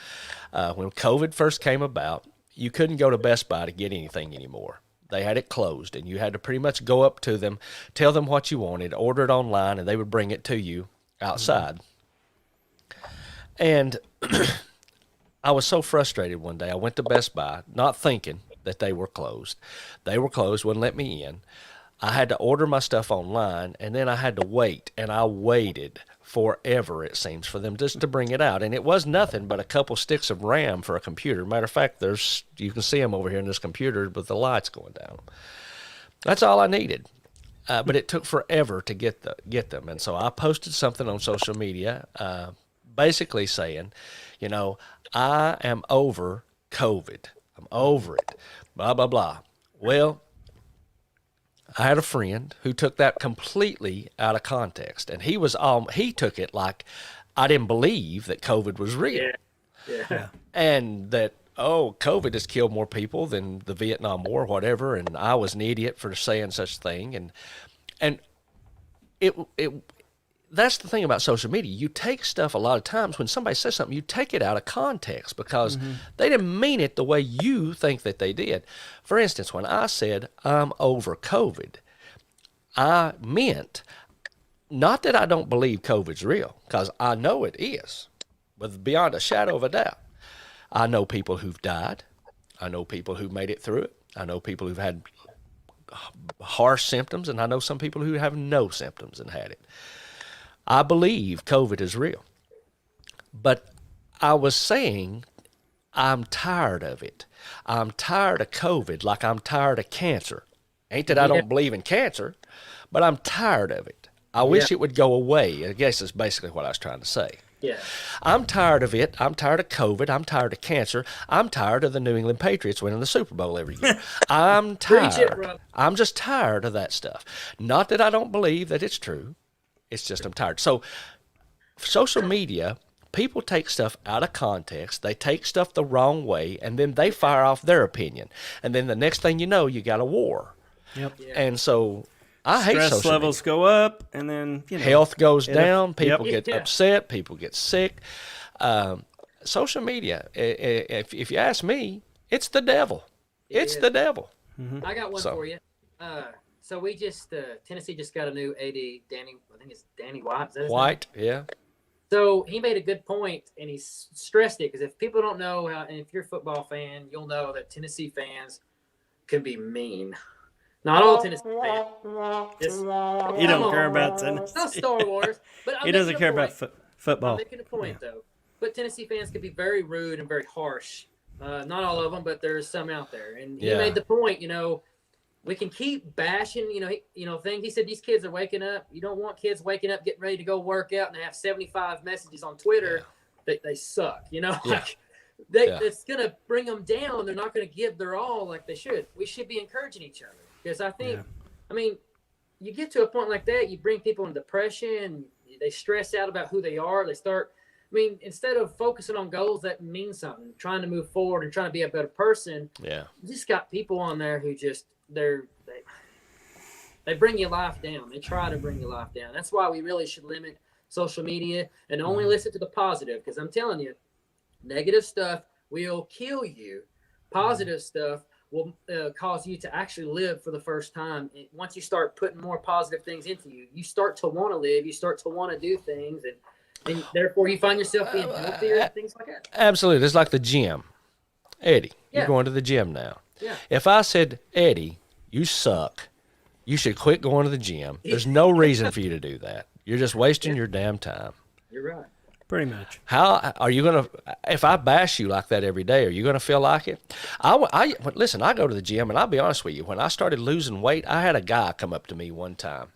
When COVID first came about, you couldn't go to Best Buy to get anything anymore. They had it closed, and you had to pretty much go up to them, tell them what you wanted, order it online, and they would bring it to you outside. And I was so frustrated one day. I went to Best Buy, not thinking that they were closed. They were closed, wouldn't let me in. I had to order my stuff online, and then I had to wait, and I waited forever, it seems, for them just to bring it out. And it was nothing but a couple sticks of RAM for a computer. Matter of fact, you can see them over here in this computer with the lights going down. That's all I needed. But it took forever to get them. And so I posted something on social media, basically saying, I am over COVID. I'm over it. Blah, blah, blah. Well, I had a friend who took that completely out of context, and he took it like I didn't believe that COVID was real. Yeah. And that, COVID has killed more people than the Vietnam War, whatever, and I was an idiot for saying such a thing. And that's the thing about social media. You take stuff a lot of times when somebody says something, you take it out of context because they didn't mean it the way you think that they did. For instance, when I said I'm over COVID, I meant not that I don't believe COVID's real, because I know it is, but beyond a shadow of a doubt. I know people who've died. I know people who've made it through it. I know people who've had harsh symptoms, and I know some people who have no symptoms and had it. I believe COVID is real. But I was saying I'm tired of it. I'm tired of COVID like I'm tired of cancer. Ain't that I don't believe in cancer, but I'm tired of it. I wish it would go away. I guess that's basically what I was trying to say. Yeah. I'm tired of it. I'm tired of COVID. I'm tired of cancer. I'm tired of the New England Patriots winning the Super Bowl every year. I'm tired. I'm just tired of that stuff. Not that I don't believe that it's true. It's just I'm tired. So social media, people take stuff out of context. They take stuff the wrong way, and then they fire off their opinion. And then the next thing you know, you got a war. Yep. Yeah. And so I hate Stress social levels go up, and then health goes it'll- down. People Yep. get Yeah. upset. People get sick. Social media, if you ask me, it's the devil. It's is. the devil. I got one So- for you. So we just Tennessee just got a new AD, Danny. I think it's Danny White. Is that his name? White, yeah. So he made a good point, and he stressed it because if people don't know how, and if you're a football fan, you'll know that Tennessee fans can be mean. Not all Tennessee fans. Just, He don't care about Tennessee. not Star Wars, but I'm He doesn't making a care about point. football. I'm making a point though. But Tennessee fans can be very rude and very harsh. Not all of them, but there's some out there. And he Yeah. made the point, we can keep bashing, thing. He said these kids are waking up. You don't want kids waking up, getting ready to go work out, and they have 75 messages on Twitter that they suck. Like it's gonna bring them down. They're not gonna give their all like they should. We should be encouraging each other because I think, you get to a point like that, you bring people in depression. They stress out about who they are. They start. Instead of focusing on goals that mean something, trying to move forward and trying to be a better person, you just got people on there who just they bring your life down. They try to bring your life down. That's why we really should limit social media and only listen to the positive. Because I'm telling you, negative stuff will kill you. Positive stuff will cause you to actually live for the first time. And once you start putting more positive things into you, you start to want to live. You start to want to do things, and therefore you find yourself being healthier and things like that. Absolutely. It's like the gym. Eddie, Yeah. you're going to the gym now. Yeah. If I said, Eddie, you suck, you should quit going to the gym, there's no reason for you to do that. You're just wasting your damn time. You're right. Pretty much. How are you going to, if I bash you like that every day, are you going to feel like it? Listen, I go to the gym, and I'll be honest with you, when I started losing weight, I had a guy come up to me one time.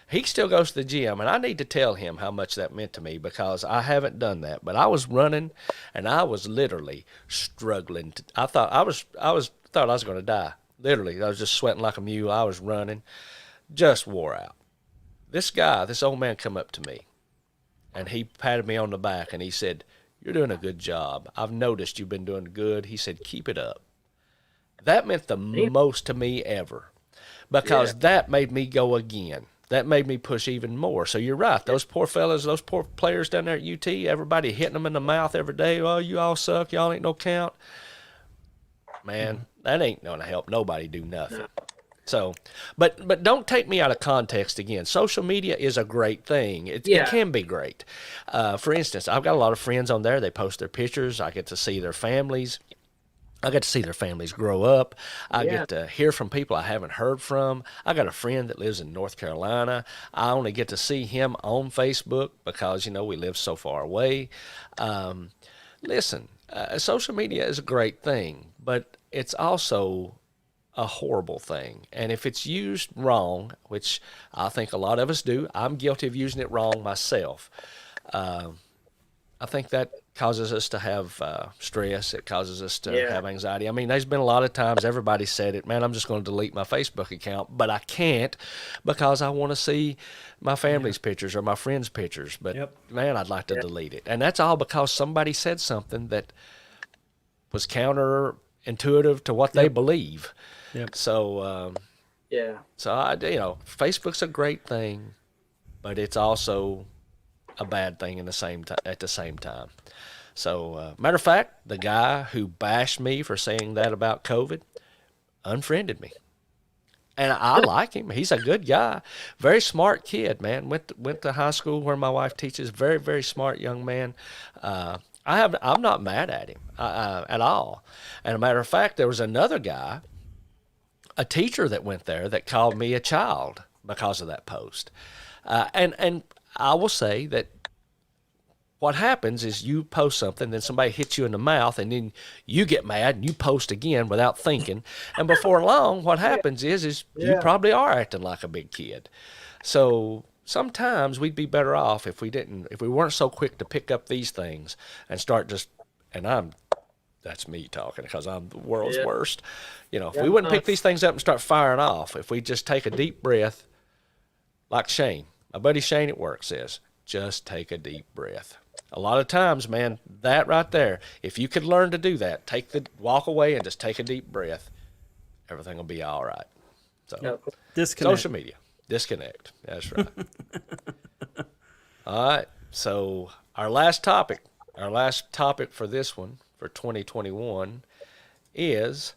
He still goes to the gym, and I need to tell him how much that meant to me because I haven't done that. But I was running, and I was literally struggling. I thought I was going to die. Literally, I was just sweating like a mule. I was running, just wore out. This old man, come up to me, and he patted me on the back, and he said, "You're doing a good job. I've noticed you've been doing good." He said, "Keep it up." That meant the most to me ever because that made me go again. That made me push even more. So you're right. Those poor fellas, those poor players down there at UT, everybody hitting them in the mouth every day. Oh, you all suck. Y'all ain't no count. Man, that ain't going to help nobody do nothing. No. So, but don't take me out of context again. Social media is a great thing. It can be great. For instance, I've got a lot of friends on there. They post their pictures. I get to see their families. I get to see their families grow up. I get to hear from people I haven't heard from. I got a friend that lives in North Carolina. I only get to see him on Facebook because, we live so far away. Listen, social media is a great thing, but it's also a horrible thing. And if it's used wrong, which I think a lot of us do, I'm guilty of using it wrong myself. I think that causes us to have stress. It causes us to have anxiety. There's been a lot of times everybody said it, man, I'm just going to delete my Facebook account, but I can't because I want to see my family's pictures or my friends' pictures. But, man, I'd like to delete it. And that's all because somebody said something that was counterintuitive to what they believe. Yep. So, Facebook's a great thing, but it's also a bad thing at the same time. So, matter of fact, the guy who bashed me for saying that about COVID unfriended me. And I like him. He's a good guy. Very smart kid, man. Went to high school where my wife teaches. Very, very smart young man. I'm not mad at him at all. And a matter of fact, there was another guy, a teacher that went there that called me a child because of that post. And I will say that what happens is you post something, then somebody hits you in the mouth, and then you get mad and you post again without thinking. And before long, what happens is you probably are acting like a big kid. So sometimes we'd be better off if we weren't so quick to pick up these things and start that's me talking because I'm the world's worst. If we wouldn't pick these things up and start firing off, if we just take a deep breath, like Shane, my buddy Shane at work says, just take a deep breath. A lot of times, man, that right there, if you could learn to do that, walk away and just take a deep breath, everything will be all right. So, disconnect. social media. Disconnect. That's right. All right. So our last topic for this one for 2021 is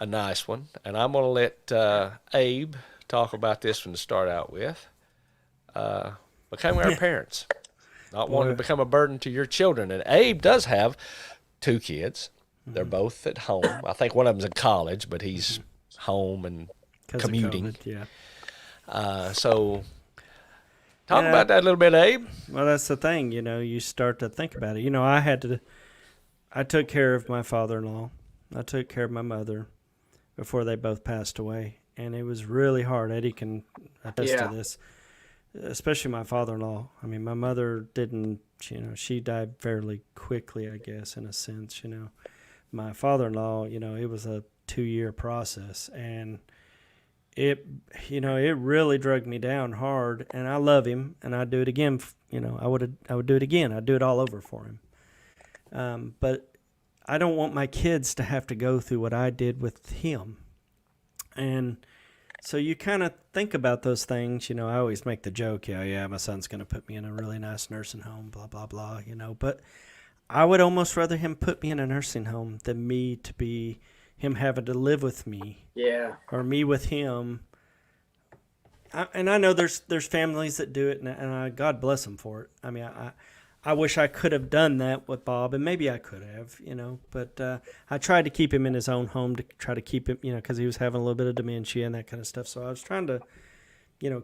a nice one, and I'm going to let Abe talk about this one to start out with. Becoming our parents, not wanting to become a burden to your children. And Abe does have 2 kids. They're both at home. I think one of them's in college, but he's home and commuting. Of COVID, So talk about that a little bit, Abe. Well, that's the thing. You start to think about it. I took care of my father-in-law. I took care of my mother before they both passed away. And it was really hard. Eddie can attest to this, especially my father-in-law. I mean, my mother didn't, she died fairly quickly, I guess, in a sense, My father-in-law, it was a 2-year process. And it really dragged me down hard. And I love him, and I'd do it again. I would do it again. I'd do it all over for him. But I don't want my kids to have to go through what I did with him. And so you kind of think about those things. I always make the joke, my son's going to put me in a really nice nursing home, blah, blah, blah, But I would almost rather him put me in a nursing home than me to be him having to live with me. Yeah. Or me with him. And I know there's families that do it, and God bless them for it. I mean, I wish I could have done that with Bob, and maybe I could have, But I tried to keep him in his own home to try to keep him, because he was having a little bit of dementia and that kind of stuff. So I was trying to,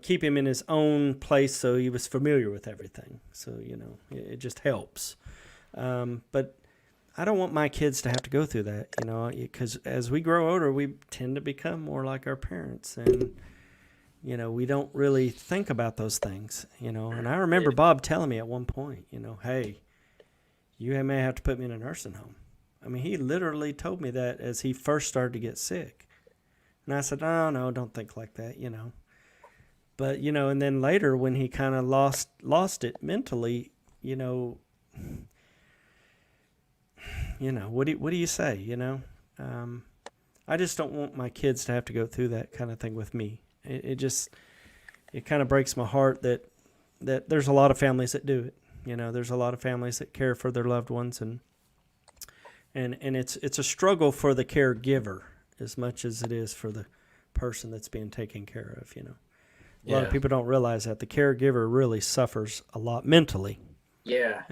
keep him in his own place so he was familiar with everything. So, it just helps. But I don't want my kids to have to go through that, because as we grow older, we tend to become more like our parents. And, we don't really think about those things, And I remember Bob telling me at one point, hey, you may have to put me in a nursing home. I mean, he literally told me that as he first started to get sick. And I said, no, don't think like that, But, and then later when he kind of lost it mentally, what do you say, I just don't want my kids to have to go through that kind of thing with me. It kind of breaks my heart that there's a lot of families that do it. There's a lot of families that care for their loved ones, and it's a struggle for the caregiver as much as it is for the person that's being taken care of. A lot of people don't realize that the caregiver really suffers a lot mentally. Yeah.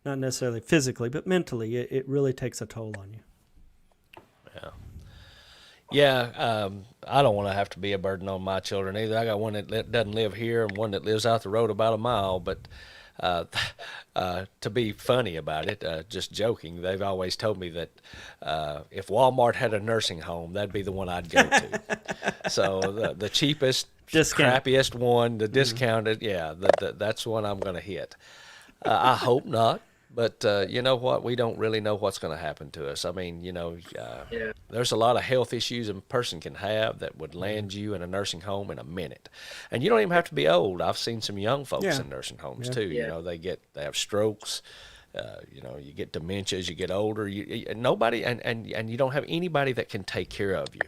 Not necessarily physically, but mentally, it really takes a toll on you. Yeah. Yeah, I don't want to have to be a burden on my children either. I got one that doesn't live here and one that lives out the road about a mile. But to be funny about it, just joking, they've always told me that if Walmart had a nursing home, that'd be the one I'd go to. So the cheapest, crappiest one, the discounted, that's one I'm going to hit. I hope not. But you know what? We don't really know what's going to happen to us. I mean, there's a lot of health issues a person can have that would land you in a nursing home in a minute. And you don't even have to be old. I've seen some young folks in nursing homes too. Yeah. They have strokes. You get dementia as you get older. Nobody, and you don't have anybody that can take care of you.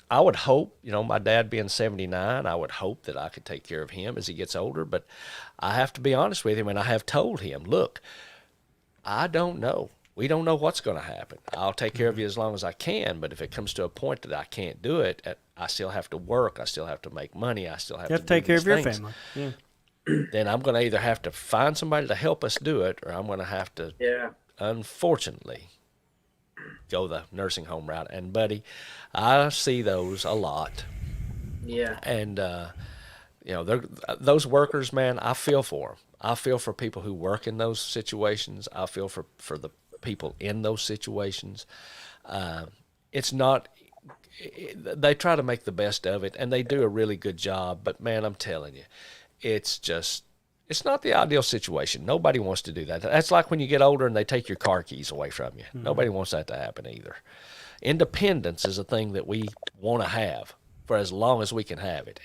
I would hope, my dad being 79, I would hope that I could take care of him as he gets older. But I have to be honest with him, and I have told him, look, I don't know. We don't know what's going to happen. I'll take care of you as long as I can, but if it comes to a point that I can't do it, I still have to work. I still have to make money. I still have to take care of your family. Yeah. Then I'm going to either have to find somebody to help us do it, or I'm going to have to, unfortunately, go the nursing home route. And, buddy, I see those a lot. Yeah. And, those workers, man, I feel for them. I feel for people who work in those situations. I feel for the people in those situations. It's not – they try to make the best of it, and they do a really good job. But, man, I'm telling you, it's just – it's not the ideal situation. Nobody wants to do that. That's like when you get older and they take your car keys away from you. Mm-hmm. Nobody wants that to happen either. Independence is a thing that we want to have for as long as we can have it.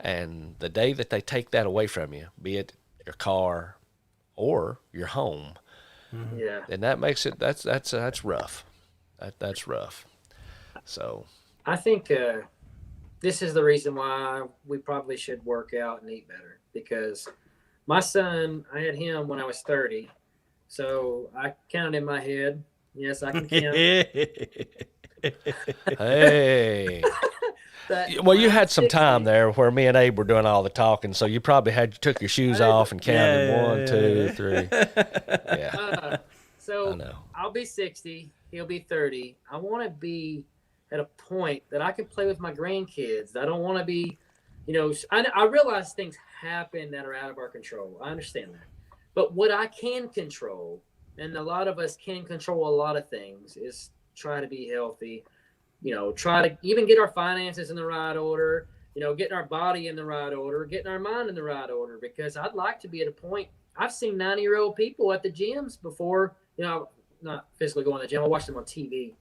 And the day that they take that away from you, be it your car or your home, then that makes it that's rough. That's rough. So I think this is the reason why we probably should work out and eat better. Because my son, I had him when I was 30. So I counted in my head. Yes, I can count. Hey. That Well, when you I'm had some 60 time there where me and Abe were doing all the talking, so you probably took your shoes off and counted Yeah. 1, 2, 3. Yeah, I So know. I'll be 60. He'll be 30. I want to be at a point that I can play with my grandkids. I don't want to be, I realize things happen that are out of our control. I understand that. But what I can control, and a lot of us can control a lot of things, is try to be healthy. Try to even get our finances in the right order. Getting our body in the right order, getting our mind in the right order. Because I'd like to be at a point. I've seen 90-year-old people at the gyms before. Not physically going to the gym. I watch them on TV.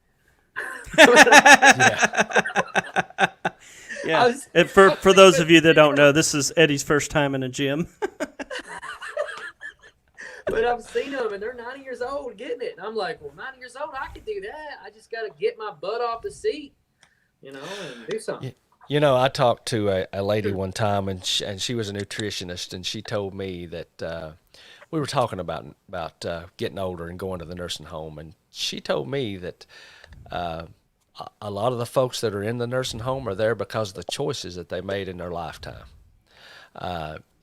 Yeah. And for those of you that don't know, this is Eddie's first time in a gym. But I've seen them, and they're 90 years old getting it. And I'm like, well, 90 years old, I could do that. I just got to get my butt off the seat, and do something. I talked to a lady one time, and she was a nutritionist, and she told me that we were talking about getting older and going to the nursing home, and she told me that a lot of the folks that are in the nursing home are there because of the choices that they made in their lifetime.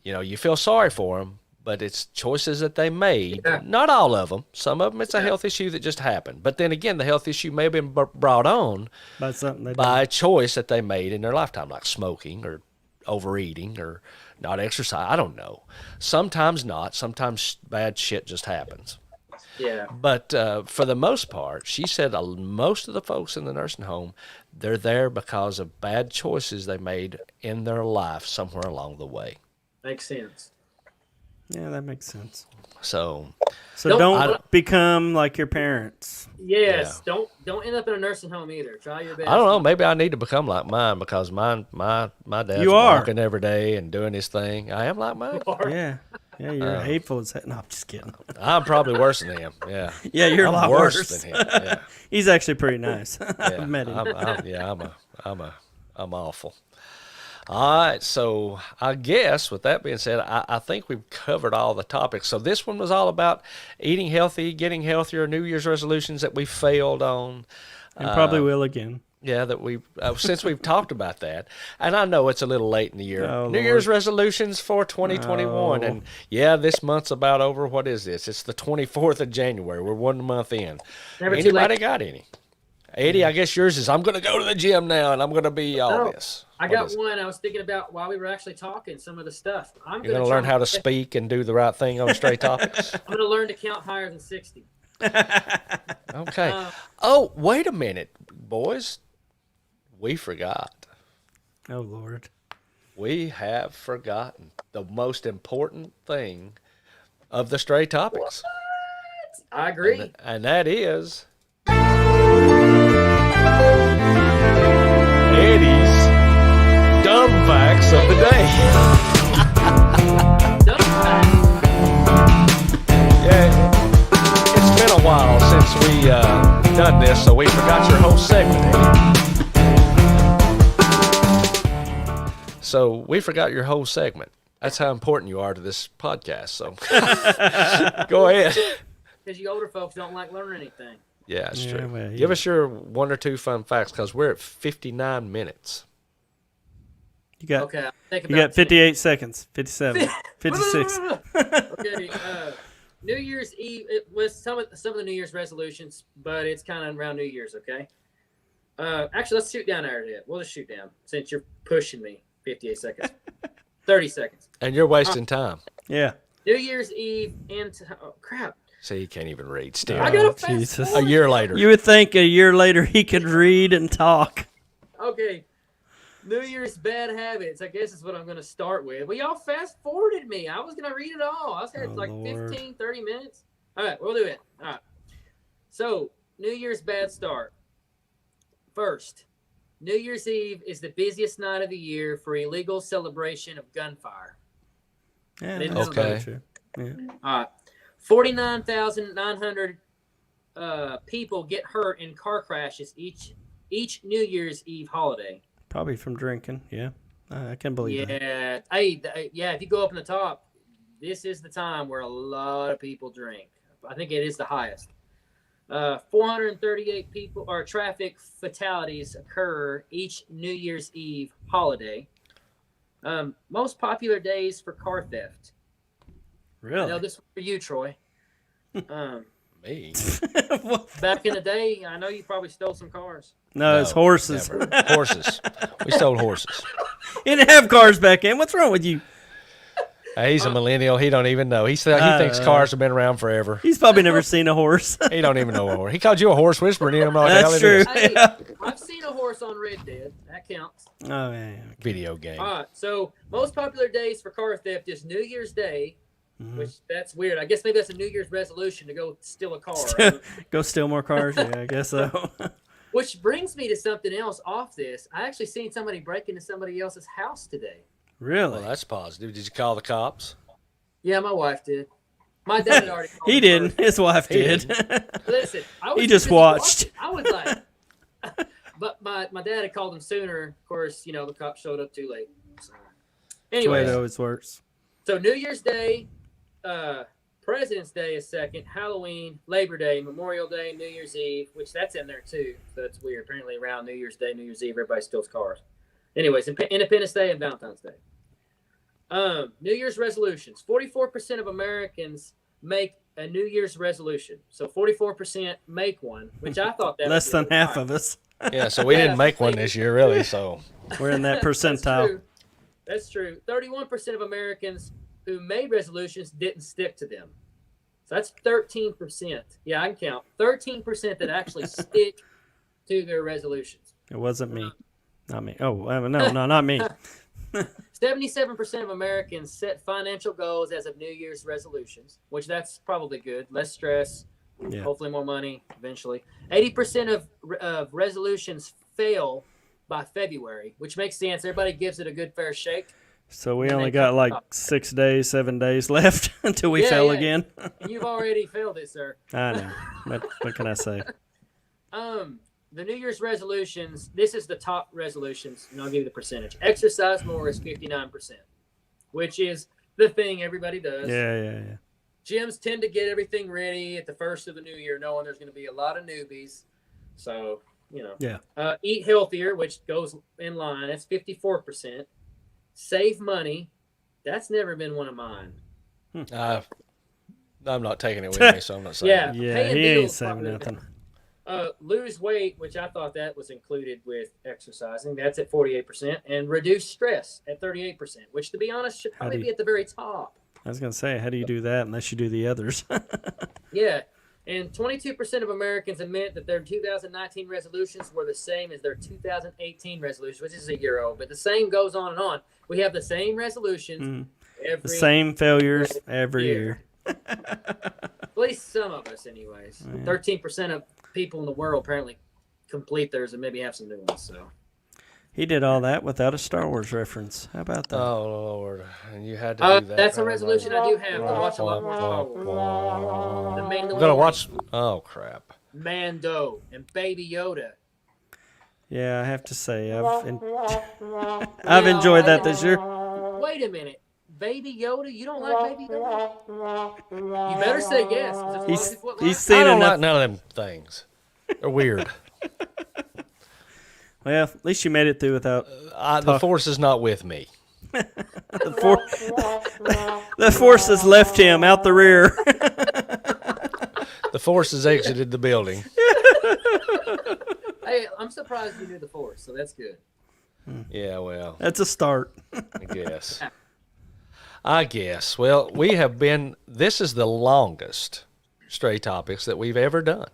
You feel sorry for them, but it's choices that they made. Yeah. Not all of them. Some of them, it's a health issue that just happened. But then again, the health issue may have been brought on By something they by a choice that they made in their lifetime, like smoking or overeating or not exercise. I don't know. Sometimes not. Sometimes bad shit just happens. Yeah. But for the most part, she said most of the folks in the nursing home, they're there because of bad choices they made in their life somewhere along the way. Makes sense. Yeah, that makes sense. So Don't become like your parents. Yes. Yeah. Don't end up in a nursing home either. Try your best. I don't know. Maybe I need to become like mine because my dad's You are. walking every day and doing his thing. I am like mine. Yeah. Yeah, you're hateful as heck. No, I'm just kidding. I'm probably worse than him. Yeah. Yeah, you're a lot worse than him. Yeah. He's actually pretty nice. Yeah. I've met him. I'm awful. All right, so I guess with that being said, I think we've covered all the topics. So this one was all about eating healthy, getting healthier, New Year's resolutions that we failed on. And probably will again. Yeah, that we since we've talked about that, and I know it's a little late in the year. Oh, New Year's resolutions for 2021, No. and yeah, this month's about over. What is this? It's the 24th of January. We're 1 month in. Never too Anybody late. got any? Eddie, I guess yours is I'm going to go to the gym now, and I'm going to be all No, this. I What got is it? one. I was thinking about while we were actually talking some of the stuff. I'm You're going to learn how to speak and do the right thing on Straytopix? I'm going to learn to count higher than 60. Okay. Oh, wait a minute, boys. We forgot. Oh, Lord. We have forgotten the most important thing of the Straytopix. I agree. And that is Eddie's dumb facts of the day. Yeah, it's been a while since we done this, so we forgot your whole segment, Eddie. So we forgot your whole segment. That's how important you are to this podcast. So go ahead. Because you older folks don't like learning anything. Yeah, it's Yeah, true. well, Give yeah. us your 1 or 2 fun facts because we're at 59 minutes. You got Okay, I'll think you about got 58 seconds, 57, 56. Okay, New Year's Eve. It was some of the New Year's resolutions, but it's kind of around New Year's. Okay. Actually, let's shoot down there. We'll just shoot down since you're pushing me. 58 seconds. 30 seconds. And you're wasting time. Yeah. New Year's Eve and oh crap! See, you can't even read still. I gotta fast Jesus. forward. A year later. You would think a year later he could read and talk. Okay. New Year's bad habits. I guess is what I'm going to start with. Well, y'all fast forwarded me. I was going to read it all. I was here Oh, like Lord. 15, 30 minutes. All right, we'll do it. All right. So, New Year's bad start. First, New Year's Eve is the busiest night of the year for illegal celebration of gunfire. Yeah, Didn't that's know probably that. true. Yeah. All right. 49,900 people get hurt in car crashes each New Year's Eve holiday. Probably from drinking. Yeah, I can believe that. Yeah. Hey, yeah. If you go up in the top, this is the time where a lot of people drink. I think it is the highest. 438 people or traffic fatalities occur each New Year's Eve holiday. Most popular days for car theft. I know Really? this was for you, Troy. Me? Back in the day, I know you probably stole some cars. No, it's horses. Never. Horses. We stole horses. You didn't have cars back then. What's wrong with you? Hey, he's a millennial. He don't even know. He thinks cars have been around forever. He's probably never seen a horse. He don't even know a horse. He called you a horse whisperer. And he don't know what the That's hell it true. is. Hey, I've seen a horse on Red Dead. That counts. Oh, yeah. Video game. All right. So most popular days for car theft is New Year's Day, which that's weird. I guess maybe that's a New Year's resolution to go steal a car. Go steal more cars? Yeah, I guess so. Which brings me to something else off this. I actually seen somebody break into somebody else's house today. Really? Well, that's positive. Did you call the cops? Yeah, my wife did. My dad had already called He me didn't. first. His wife He did. Listen, I was He too just busy watched. watching. I was like, but my dad had called him sooner. Of course, the cops showed up too late. So, That's the way it anyway, always works. so New Year's Day, President's Day is second, Halloween, Labor Day, Memorial Day, New Year's Eve, which that's in there too. So that's weird. Apparently around New Year's Day, New Year's Eve, everybody steals cars. Anyways, Independence Day and Valentine's Day. New Year's resolutions. 44% of Americans make a New Year's resolution. So 44% make one, which I thought that Less was than really half high. of us. Yeah, so we didn't make one this year, really. So We're in that That's percentile. true. That's true. 31% of Americans who made resolutions didn't stick to them. So that's 13%. Yeah, I can count. 13% that actually stick to their resolutions. It wasn't me. Not me. Oh, no, not me. 77% of Americans set financial goals as of New Year's resolutions, which that's probably good. Less stress, Yeah. hopefully more money eventually. 80% of resolutions fail by February, which makes sense. Everybody gives it a good fair shake. So we And only they got come like up. 6 days, 7 days left until we Yeah, fell yeah. again. And you've already failed it, sir. I know. What can I say? The New Year's resolutions, this is the top resolutions, and I'll give you the percentage. Exercise more is 59%, which is the thing everybody does. Yeah. Gyms tend to get everything ready at the first of the new year, knowing there's going to be a lot of newbies. So, Yeah. Eat healthier, which goes in line. That's 54%. Save money. That's never been one of mine. I'm not taking it with me, so I'm not saying. Yeah. it. Yeah, paying he ain't bills saving probably- nothing. Lose weight, which I thought that was included with exercising. That's at 48%. And reduce stress at 38%, which, to be honest, should probably be at the very top. I was going to say, how do you do that unless you do the others? Yeah. And 22% of Americans admit that their 2019 resolutions were the same as their 2018 resolutions, which is a year old. But the same goes on and on. We have the same resolutions every The same failures every year. At least some of us, anyways. 13% of people in the world apparently complete theirs and maybe have some new ones. So He did all that without a Star Wars reference. How about that? Oh Lord, and you had to do that. that's a resolution I do have to watch a lot more Star Wars. The I'm Mandalorian, gonna watch. Oh crap! Mando, and Baby Yoda. Yeah, I have to say, I've enjoyed that this year. Wait a minute. Baby Yoda? You don't like Baby Yoda? You better say yes. 'cause there's a lot of He's people that he's like seen I don't enough. like none of them things. They're weird. Well, at least you made it through without The force is not with me. the force has left him out the rear. The force has exited the building. Hey, I'm surprised you knew the Force, so that's good. Yeah, well, That's a start. I guess. I guess. Well, we have been. This is the longest Straytopix that we've ever done.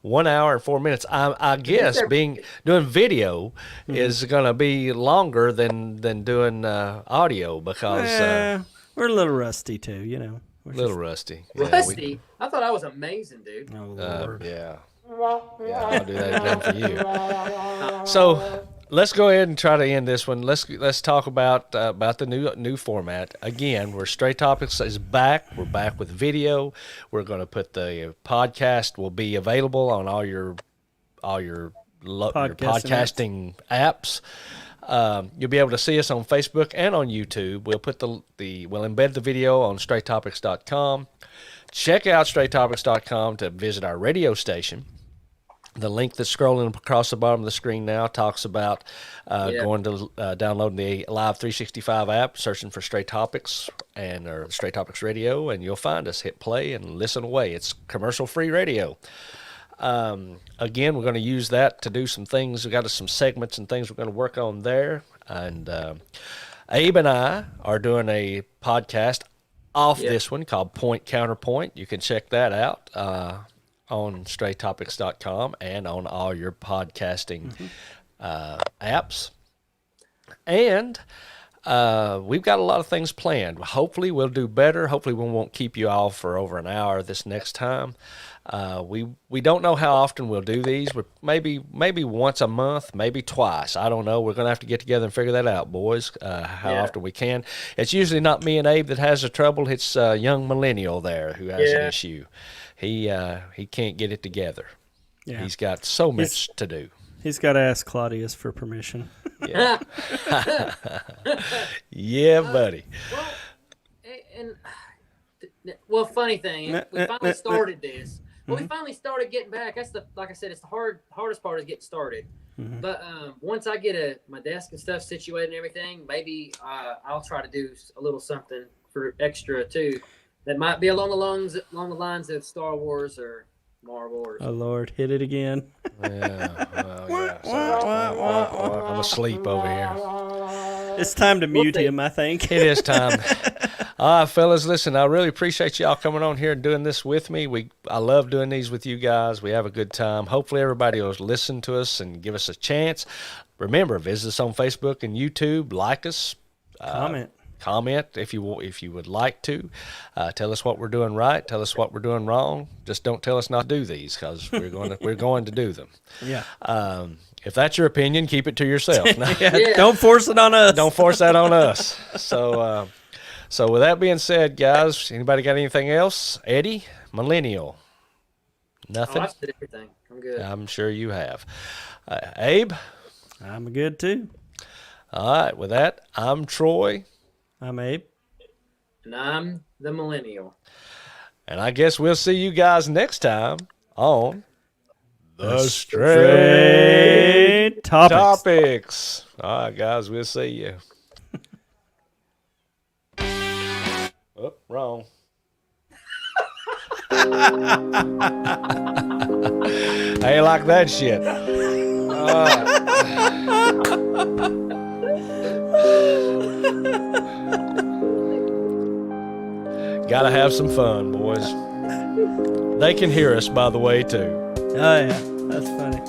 1 hour and 4 minutes. I guess doing video is going to be longer than doing audio because We're a little rusty too, you know. a little rusty. Rusty? I thought I was amazing, dude. Oh, Yeah, Lord. yeah, I'll do that again for you. So let's go ahead and try to end this one. Let's talk about the new format again. Where Straytopix is back. We're back with video. We're going to put the podcast will be available on all your Podcasting podcasting apps. You'll be able to see us on Facebook and on YouTube. We'll put we'll embed the video on Straytopix.com. Check out Straytopix.com to visit our radio station. The link that's scrolling across the bottom of the screen now talks about going to downloading the Live 365 app, searching for Straytopix or Straytopix Radio, and you'll find us. Hit play and listen away. It's commercial-free radio. Again, we're going to use that to do some things. We've got some segments and things we're going to work on there. And Abe and I are doing a podcast off this one called Point Counterpoint. You can check that out on Straytopix.com and on all your podcasting apps. And we've got a lot of things planned. Hopefully we'll do better. Hopefully we won't keep you all for over an hour this next time. We don't know how often we'll do these. Maybe once a month, maybe twice. I don't know. We're going to have to get together and figure that out, boys, how often we can. It's usually not me and Abe that has the trouble. It's a young millennial there who has an issue. He can't get it together. Yeah. He's got so much to do. He's got to ask Claudius for permission. Yeah. Yeah, buddy. Well, funny thing, we finally started this. Well, we finally started getting back. That's like I said, it's the hardest part is getting started. Mm-hmm. But once I get my desk and stuff situated and everything, maybe I'll try to do a little something for extra too. That might be along the lines of Star Wars or Marvel. Or oh Lord, hit it again. Yeah. I'm asleep over here. It's time to mute him, I think. It is time. All right, fellas, listen, I really appreciate y'all coming on here and doing this with me. I love doing these with you guys. We have a good time. Hopefully everybody will listen to us and give us a chance. Remember, visit us on Facebook and YouTube. Like us. Comment if you would like to. Tell us what we're doing right. Tell us what we're doing wrong. Just don't tell us not to do these because we're going to do them. Yeah. If that's your opinion, keep it to yourself. Don't force it on us. Don't force that on us. So with that being said, guys, anybody got anything else? Eddie, Millennial. Nothing? I said everything. I'm good. I'm sure you have. Abe? I'm good too. All right, with that, I'm Troy. I'm Abe. And I'm the Millennial. And I guess we'll see you guys next time on The Straytopix. All right, guys, we'll see you. Oh, wrong. I ain't like that shit. Gotta have some fun, boys. They can hear us, by the way, too. Oh, yeah. That's funny.